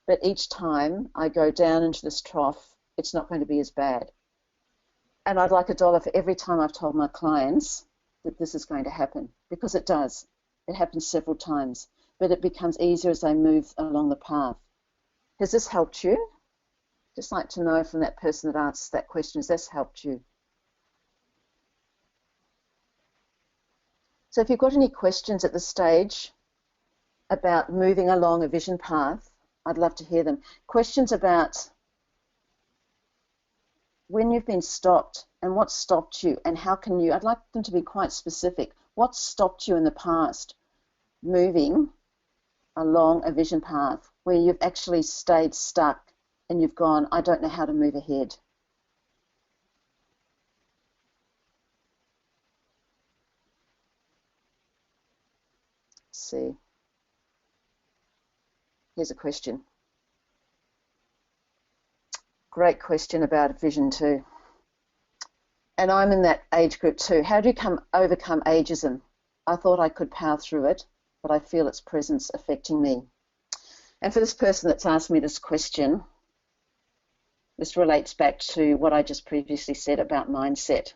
but each time I go down into this trough, it's not going to be as bad. And I'd like $1 for every time I've told my clients that this is going to happen, because it does. It happens several times, but it becomes easier as they move along the path. Has this helped you? Just like to know from that person that asked that question, has this helped you? So if you've got any questions at this stage about moving along a vision path, I'd love to hear them. Questions about when you've been stopped and what stopped you, and how can you, I'd like them to be quite specific. What stopped you in the past moving along a vision path where you've actually stayed stuck and you've gone, I don't know how to move ahead? Let's see. Here's a question. Great question about vision too. And I'm in that age group too. How do you overcome ageism? I thought I could power through it, but I feel its presence affecting me. And for this person that's asked me this question, this relates back to what I just previously said about mindset.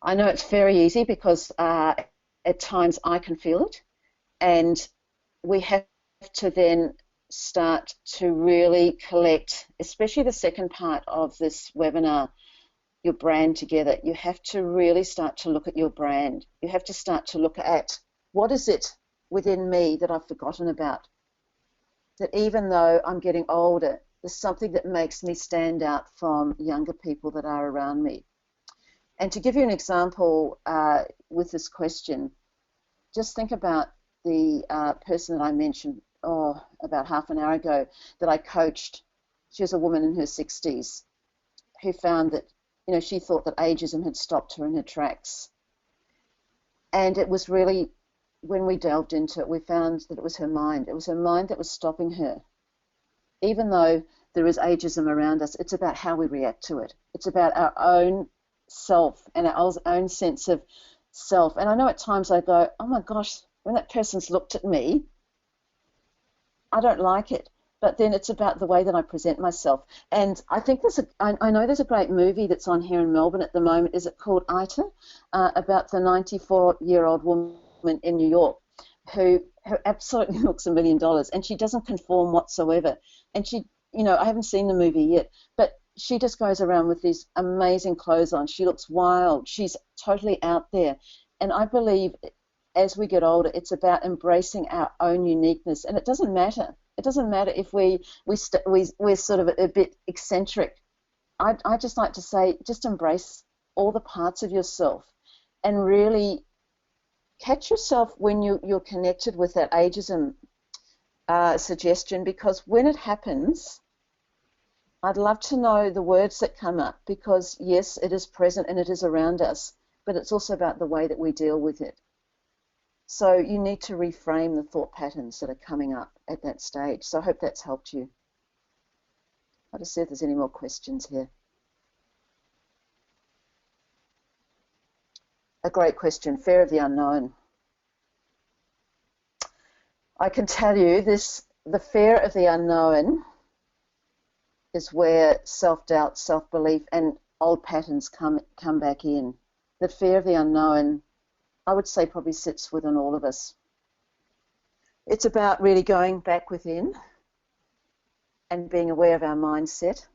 I know it's very easy because at times I can feel it, and we have to then start to really collect, especially the second part of this webinar, your brand together. You have to really start to look at your brand. You have to start to look at, what is it within me that I've forgotten about? That even though I'm getting older, there's something that makes me stand out from younger people that are around me. And to give you an example with this question, just think about the person that I mentioned about half an hour ago that I coached. She was a woman in her 60s who found that, she thought that ageism had stopped her in her tracks. And it was really, when we delved into it, we found that it was her mind. It was her mind that was stopping her. Even though there is ageism around us, it's about how we react to it. It's about our own self and our own sense of self. And I know at times I go, oh my gosh, when that person's looked at me, I don't like it. But then it's about the way that I present myself. And I think I know there's a great movie that's on here in Melbourne at the moment. Is it called Ita? About the 94-year-old woman in New York who who absolutely looks $1 million, and she doesn't conform whatsoever. And she, I haven't seen the movie yet, but she just goes around with these amazing clothes on. She looks wild. She's totally out there. And I believe as we get older, it's about embracing our own uniqueness. And it doesn't matter. It doesn't matter if we're sort of a bit eccentric. I just like to say, just embrace all the parts of yourself and really catch yourself when you're connected with that ageism suggestion, because when it happens, I'd love to know the words that come up, because yes, it is present and it is around us, but it's also about the way that we deal with it. So you need to reframe the thought patterns that are coming up at that stage. So I hope that's helped you. I'll just see if there's any more questions here. A great question, fear of the unknown. I can tell you this, the fear of the unknown is where self-doubt, self-belief and old patterns come back in. The fear of the unknown, I would say, probably sits within all of us. It's about really going back within and being aware of our mindset.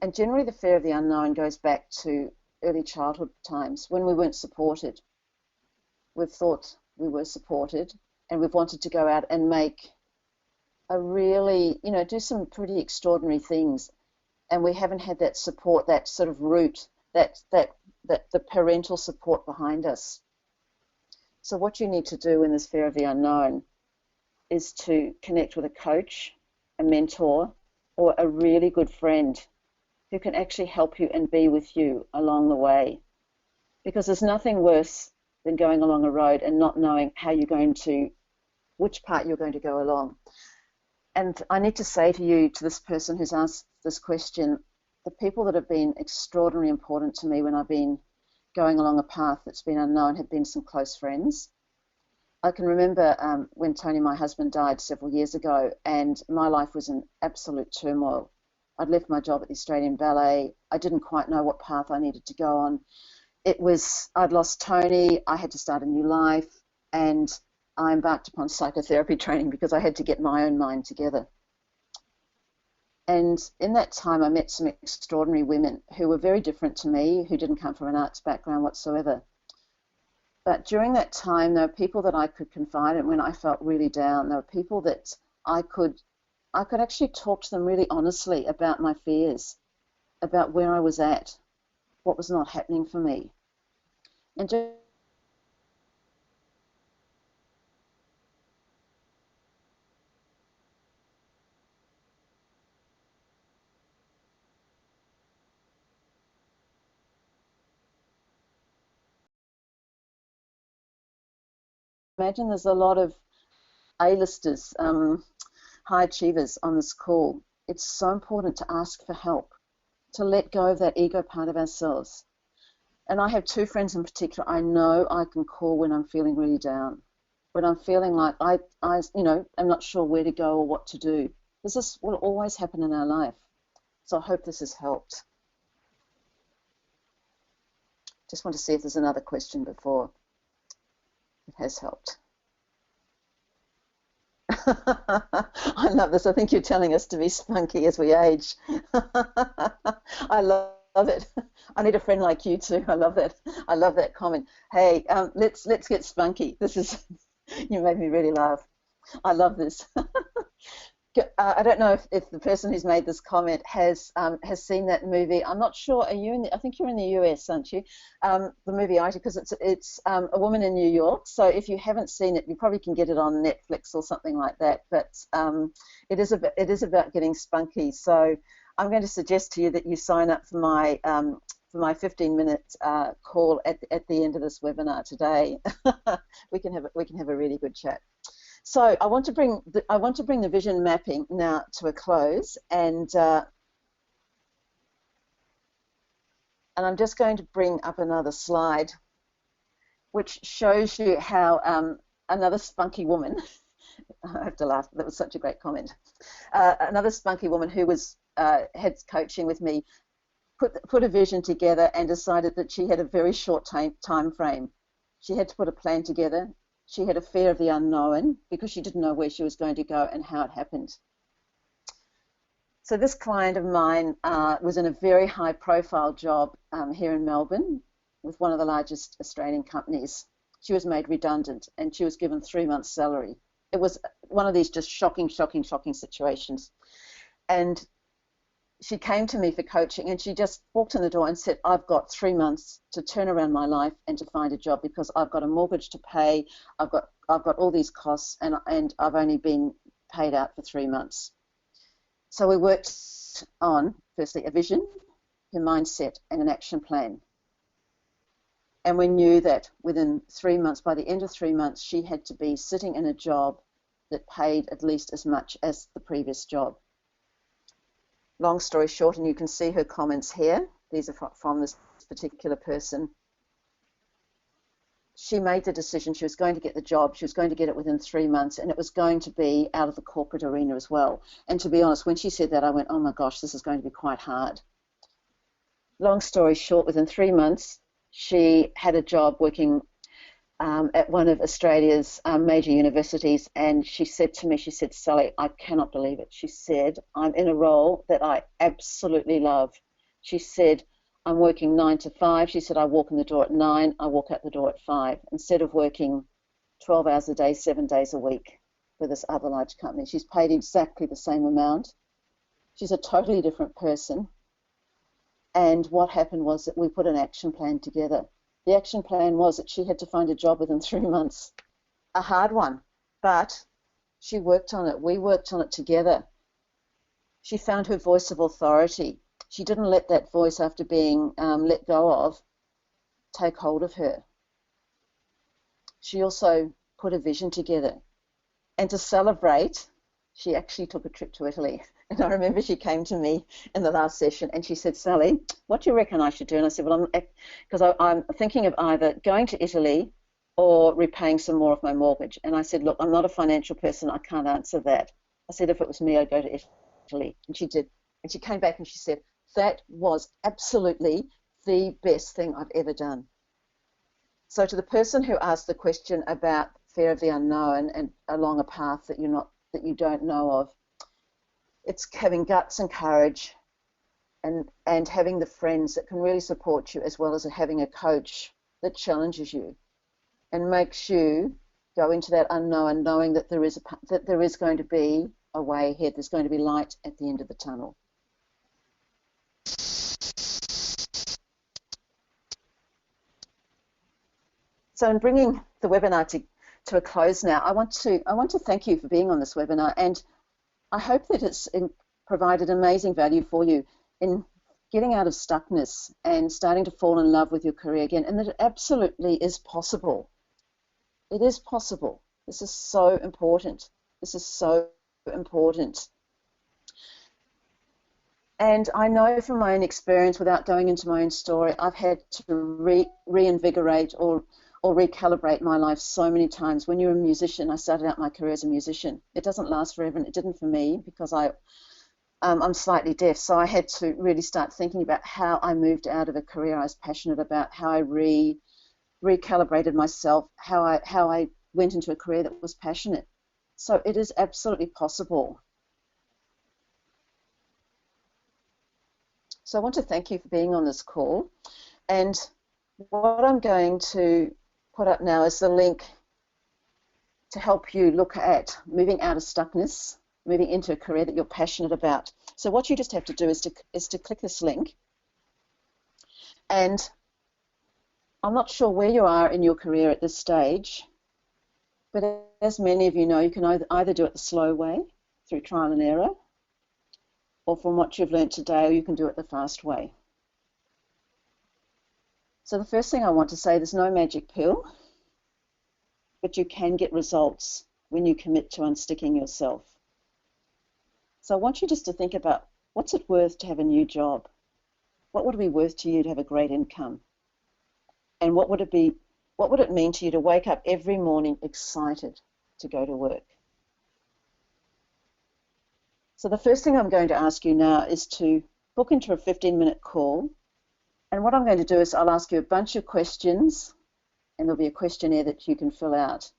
And generally the fear of the unknown goes back to early childhood times when we weren't supported. We've thought we were supported and we've wanted to go out and make a really, do some pretty extraordinary things. And we haven't had that support, that sort of root, that the parental support behind us. So what you need to do in this fear of the unknown is to connect with a coach, a mentor, or a really good friend who can actually help you and be with you along the way. Because there's nothing worse than going along a road and not knowing which part you're going to go along. And I need to say to you, to this person who's asked this question, the people that have been extraordinarily important to me when I've been going along a path that's been unknown have been some close friends. I can remember when Tony, my husband, died several years ago, and my life was in absolute turmoil. I'd left my job at the Australian Ballet. I didn't quite know what path I needed to go on. I'd lost Tony, I had to start a new life, and I embarked upon psychotherapy training because I had to get my own mind together. And in that time, I met some extraordinary women who were very different to me, who didn't come from an arts background whatsoever. But during that time, there were people that I could confide in when I felt really down. There were people that I could actually talk to them really honestly about my fears, about where I was at, what was not happening for me. And just imagine there's a lot of A-listers, high achievers on this call. It's so important to ask for help, to let go of that ego part of ourselves. And I have two friends in particular I know I can call when I'm feeling really down, when I'm feeling like I'm not sure where to go or what to do. This will always happen in our life. So I hope this has helped. Just want to see if there's another question before it has helped. I love this. I think you're telling us to be spunky as we age. I love it. I need a friend like you too. I love that. I love that comment. Hey, let's get spunky. You made me really laugh. I love this. I don't know if the person who's made this comment has seen that movie. I'm not sure. I think you're in the US, aren't you? The movie IT, because it's a woman in New York. So if you haven't seen it, you probably can get it on Netflix or something like that. But it is about getting spunky. So I'm going to suggest to you that you sign up for my 15-minute call at the end of this webinar today. we can have a really good chat. So I want to bring the vision mapping now to a close, and I'm just going to bring up another slide, which shows you how another spunky woman. I have to laugh. That was such a great comment. Another spunky woman who was head coaching with me put a vision together and decided that she had a very short time frame. She had to put a plan together. She had a fear of the unknown because she didn't know where she was going to go and how it happened. So this client of mine was in a very high-profile job here in Melbourne with one of the largest Australian companies. She was made redundant and she was given 3 months' salary. It was one of these just shocking situations. And she came to me for coaching and she just walked in the door and said, I've got 3 months to turn around my life and to find a job because I've got a mortgage to pay, I've got all these costs and I've only been paid out for 3 months. So we worked on, firstly, a vision, her mindset and an action plan. And we knew that within 3 months, by the end of 3 months, she had to be sitting in a job that paid at least as much as the previous job. Long story short, and you can see her comments here, these are from this particular person. She made the decision she was going to get the job, she was going to get it within 3 months, and it was going to be out of the corporate arena as well. And to be honest, when she said that, I went, oh my gosh, this is going to be quite hard. Long story short, within 3 months, she had a job working at one of Australia's major universities, and she said to me, she said, Sally, I cannot believe it. She said, I'm in a role that I absolutely love. She said, I'm working 9 to 5. She said, I walk in the door at 9, I walk out the door at 5, instead of working 12 hours a day, 7 days a week for this other large company. She's paid exactly the same amount. She's a totally different person. And what happened was that we put an action plan together. The action plan was that she had to find a job within 3 months. A hard one, but she worked on it. We worked on it together. She found her voice of authority. She didn't let that voice, after being let go of, take hold of her. She also put a vision together. And to celebrate, she actually took a trip to Italy. And I remember she came to me in the last session and she said, Sally, what do you reckon I should do? And I said, well, because I'm thinking of either going to Italy or repaying some more of my mortgage. And I said, look, I'm not a financial person. I can't answer that. I said, if it was me, I'd go to Italy. And she did. And she came back and she said, that was absolutely the best thing I've ever done. So to the person who asked the question about fear of the unknown and along a path that you don't know of, it's having guts and courage and having the friends that can really support you, as well as having a coach that challenges you and makes you go into that unknown, knowing that there is going to be a way ahead. There's going to be light at the end of the tunnel. So in bringing the webinar to a close now, I want to thank you for being on this webinar, and I hope that it's provided amazing value for you in getting out of stuckness and starting to fall in love with your career again, and that it absolutely is possible. It is possible. This is so important. This is so important. And I know from my own experience, without going into my own story, I've had to reinvigorate or recalibrate my life so many times. When you're a musician, I started out my career as a musician. It doesn't last forever, and it didn't for me because I'm slightly deaf. So I had to really start thinking about how I moved out of a career I was passionate about, how I recalibrated myself, how I went into a career that was passionate. So it is absolutely possible. So I want to thank you for being on this call. And what I'm going to put up now is the link to help you look at moving out of stuckness, moving into a career that you're passionate about. So what you just have to do is to click this link. And I'm not sure where you are in your career at this stage, but as many of you know, you can either do it the slow way, through trial and error, or from what you've learned today, or you can do it the fast way. So the first thing I want to say, there's no magic pill, but you can get results when you commit to unsticking yourself. So I want you just to think about, what's it worth to have a new job? What would it be worth to you to have a great income? And what would it mean to you to wake up every morning excited to go to work? So the first thing I'm going to ask you now is to book into a 15-minute call. And what I'm going to do is I'll ask you a bunch of questions, and there'll be a questionnaire that you can fill out.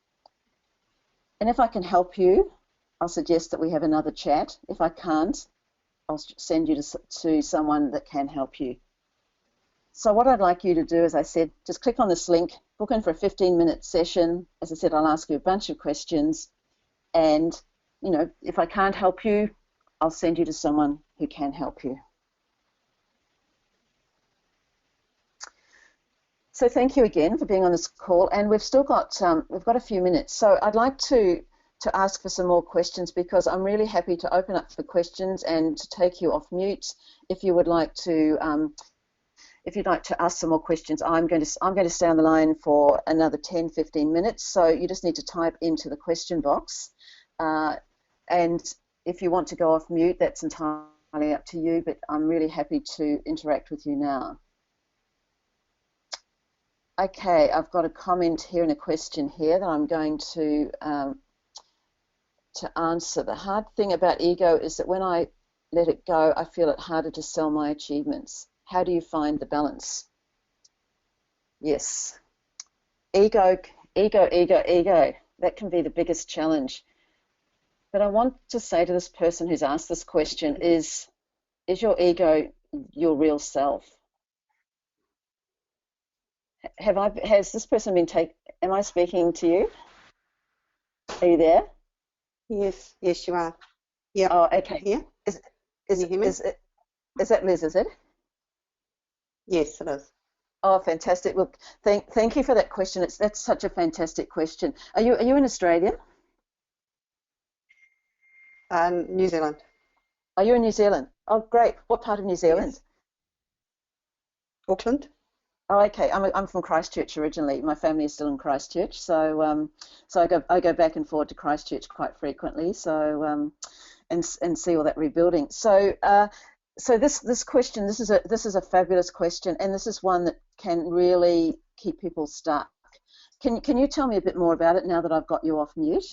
And if I can help you, I'll suggest that we have another chat. If I can't, I'll send you to someone that can help you. So what I'd like you to do, as I said, just click on this link, book in for a 15-minute session. As I said, I'll ask you a bunch of questions, and if I can't help you, I'll send you to someone who can help you. So thank you again for being on this call, and we've still got a few minutes. So I'd like to ask for some more questions, because I'm really happy to open up for questions and to take you off mute if you would like to. If you'd like to ask some more questions, I'm going to stay on the line for another 10-15 minutes. So you just need to type into the question box, and if you want to go off mute, that's entirely up to you. But I'm really happy to interact with you now. Okay, I've got a comment here and a question here that I'm going to answer. The hard thing about ego is that when I let it go, I feel it harder to sell my achievements. How do you find the balance? Yes, ego. That can be the biggest challenge. But I want to say to this person who's asked this question, is your ego your real self? Has this person been am I speaking to you? Are you there? Yes, you are. Yeah. Oh, okay. Yeah. Can you hear me? Is that Liz, is it? Yes, it is. Oh, fantastic. Look, thank you for that question. That's such a fantastic question. Are you in Australia? New Zealand. Are you in New Zealand? Oh, great. What part of New Zealand? Yes. Auckland. Oh, okay. I'm from Christchurch originally. My family is still in Christchurch, so I go back and forward to Christchurch quite frequently. So and see all that rebuilding. So this question, this is a fabulous question, and this is one that can really keep people stuck. Can you tell me a bit more about it now that I've got you off mute?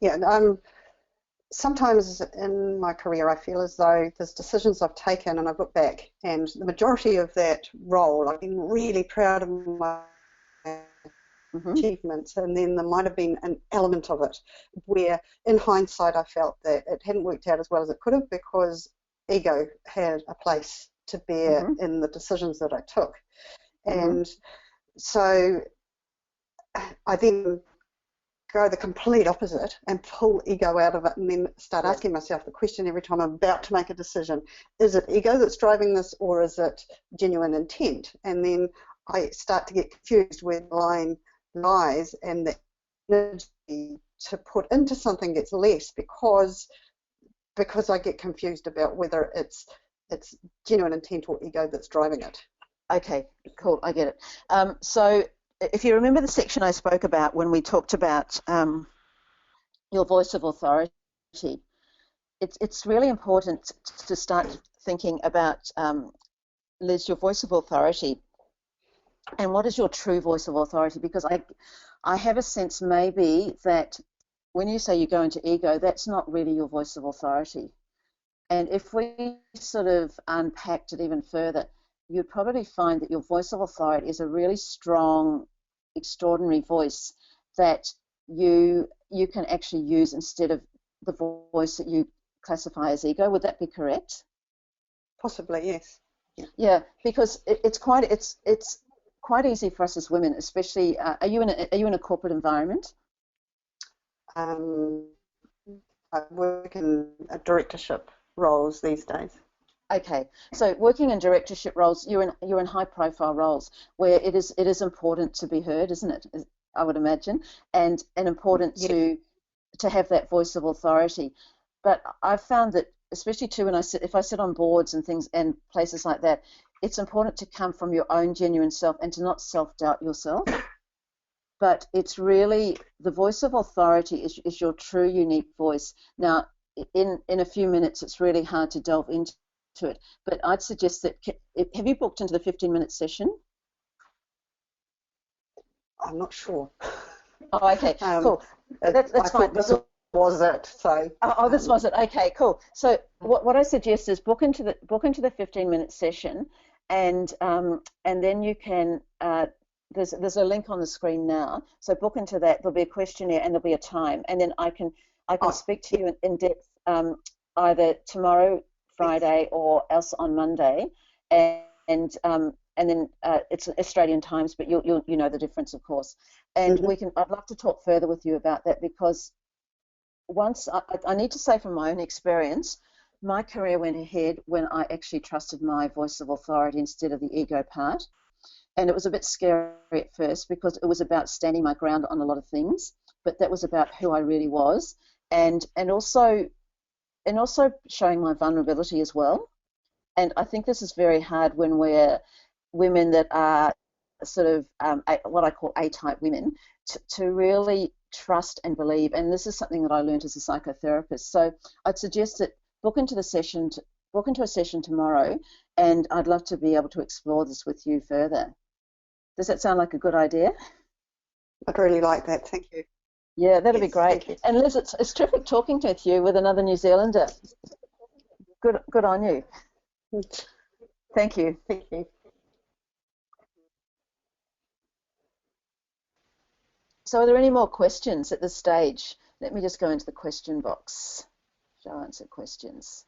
Yeah. Sometimes in my career, I feel as though there's decisions I've taken, and I've looked back, and the majority of that role, I've been really proud of my achievements, and then there might have been an element of it where, in hindsight, I felt that it hadn't worked out as well as it could have because ego had a place to bear in the decisions that I took. And so I then go the complete opposite and pull ego out of it, and then start asking myself the question every time I'm about to make a decision: is it ego that's driving this, or is it genuine intent? And then I start to get confused where the line lies, and the energy to put into something gets less because I get confused about whether it's genuine intent or ego that's driving it. Okay, cool, I get it. So if you remember the section I spoke about when we talked about your voice of authority, it's really important to start thinking about, Liz, your voice of authority, and what is your true voice of authority? Because I have a sense maybe that when you say you go into ego, that's not really your voice of authority. And if we sort of unpacked it even further, you'd probably find that your voice of authority is a really strong, extraordinary voice that you can actually use instead of the voice that you classify as ego. Would that be correct? Possibly, yes. Yeah, because it's quite easy for us as women, especially. Are you in a corporate environment? I work in directorship roles these days. Okay, so working in directorship roles, you're in high-profile roles where it is important to be heard, isn't it? I would imagine, and important to have that voice of authority. But I've found that, especially too, if I sit on boards and things and places like that, it's important to come from your own genuine self and to not self-doubt yourself. But it's really the voice of authority is your true, unique voice. Now, in a few minutes, it's really hard to delve into it, but I'd suggest that, have you booked into the 15-minute session? I'm not sure. Oh, okay, cool. That's fine. This was it. So. This was it. Okay, cool. So what I suggest is book into the 15-minute session, and then you can. There's a link on the screen now, so book into that. There'll be a questionnaire and there'll be a time, and then I can speak to you in depth either tomorrow, Friday, or else on Monday, and then it's Australian times, but you know the difference, of course. And I'd love to talk further with you about that, because once I need to say from my own experience, my career went ahead when I actually trusted my voice of authority instead of the ego part. And it was a bit scary at first because it was about standing my ground on a lot of things, but that was about who I really was, and also showing my vulnerability as well. And I think this is very hard when we're women that are sort of what I call A-type women, to really trust and believe. And this is something that I learned as a psychotherapist. So I'd suggest that book into a session tomorrow, and I'd love to be able to explore this with you further. Does that sound like a good idea? I'd really like that. Thank you. Yeah, that'll be great. And Liz, it's terrific talking with you with another New Zealander. Good on you. Thank you. Thank you. So are there any more questions at this stage? Let me just go into the question box. Shall I answer questions?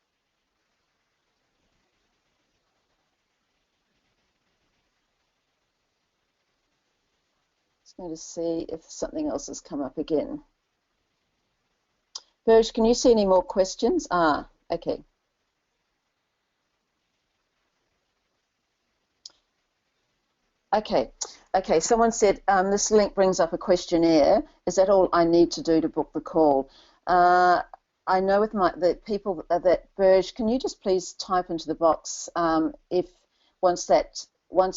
Just going to see if something else has come up again. Burge, can you see any more questions? Okay. Okay, someone said this link brings up a questionnaire. Is that all I need to do to book the call? I know with the people that Burge, can you just please type into the box if once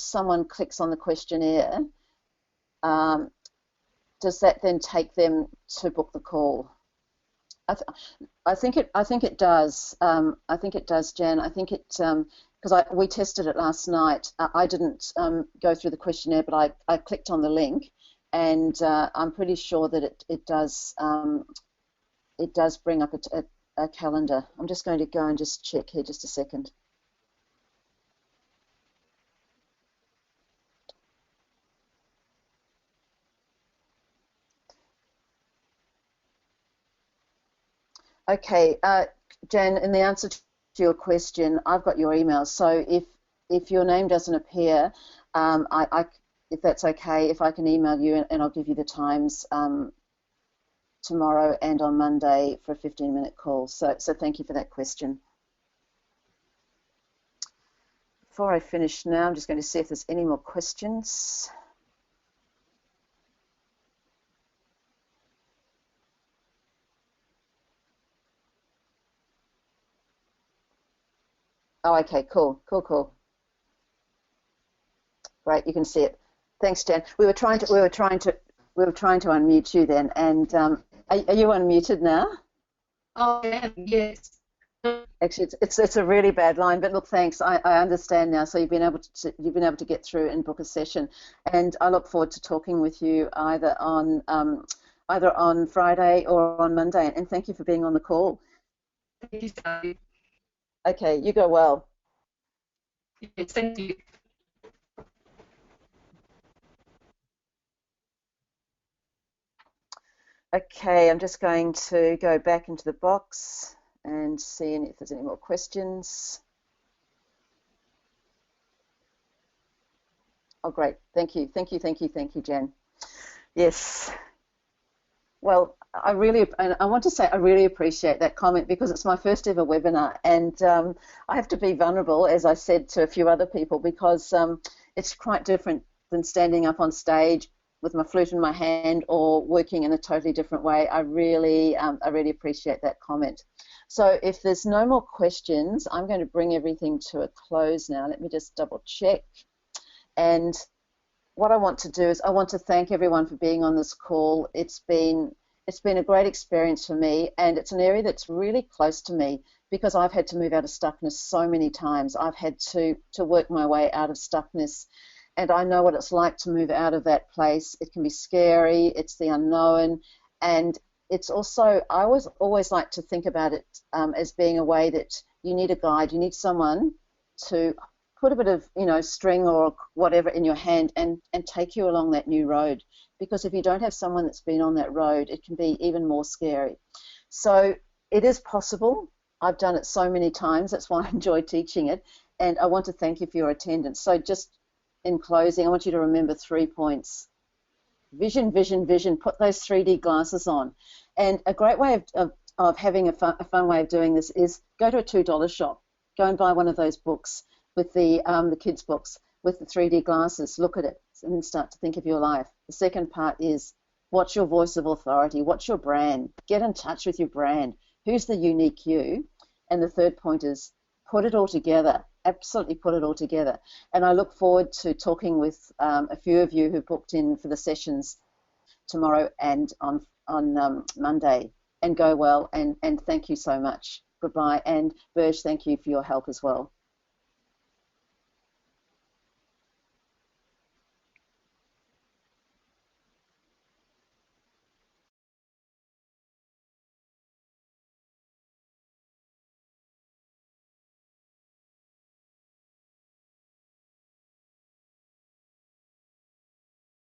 someone clicks on the questionnaire, does that then take them to book the call? I think it does. I think it does, Jan. I think it because we tested it last night. I didn't go through the questionnaire, but I clicked on the link, and I'm pretty sure that it does bring up a calendar. I'm just going to go and just check here just a second. Okay, Jan, in the answer to your question, I've got your email. So if your name doesn't appear, if that's okay, if I can email you and I'll give you the times tomorrow and on Monday for a 15-minute call. So thank you for that question. Before I finish now, I'm just going to see if there's any more questions. Oh, okay, cool. Great, you can see it. Thanks, Jan. We were trying to unmute you then, and are you unmuted now? Oh, yeah, yes. Actually, it's a really bad line, but look, thanks. I understand now. So you've been able to get through and book a session, and I look forward to talking with you either on Friday or on Monday. And thank you for being on the call. Thank you, Sally. Okay, you go well. Yes, thank you. Okay, I'm just going to go back into the box and see if there's any more questions. Oh, great. Thank you, Jan. Yes. Well, I want to say I really appreciate that comment because it's my first ever webinar, and I have to be vulnerable, as I said to a few other people, because it's quite different than standing up on stage with my flute in my hand or working in a totally different way. I really appreciate that comment. So if there's no more questions, I'm going to bring everything to a close now. Let me just double check. And what I want to do is I want to thank everyone for being on this call. It's been a great experience for me, and it's an area that's really close to me because I've had to move out of stuckness so many times. I've had to work my way out of stuckness, and I know what it's like to move out of that place. It can be scary, it's the unknown, and it's also, I always like to think about it as being a way that you need a guide, you need someone to put a bit of, string or whatever in your hand and take you along that new road. Because if you don't have someone that's been on that road, it can be even more scary. So it is possible. I've done it so many times. That's why I enjoy teaching it. And I want to thank you for your attendance. So just in closing, I want you to remember 3 points. Vision, vision, vision. Put those 3D glasses on. And a great way of having a fun way of doing this is go to a $2 shop. Go and buy one of those books with the kids' books with the 3D glasses. Look at it and then start to think of your life. The second part is what's your voice of authority? What's your brand? Get in touch with your brand. Who's the unique you? And the third point is put it all together. Absolutely put it all together. And I look forward to talking with a few of you who booked in for the sessions tomorrow and on Monday. And go well, and thank you so much. Goodbye. And Burge, thank you for your help as well.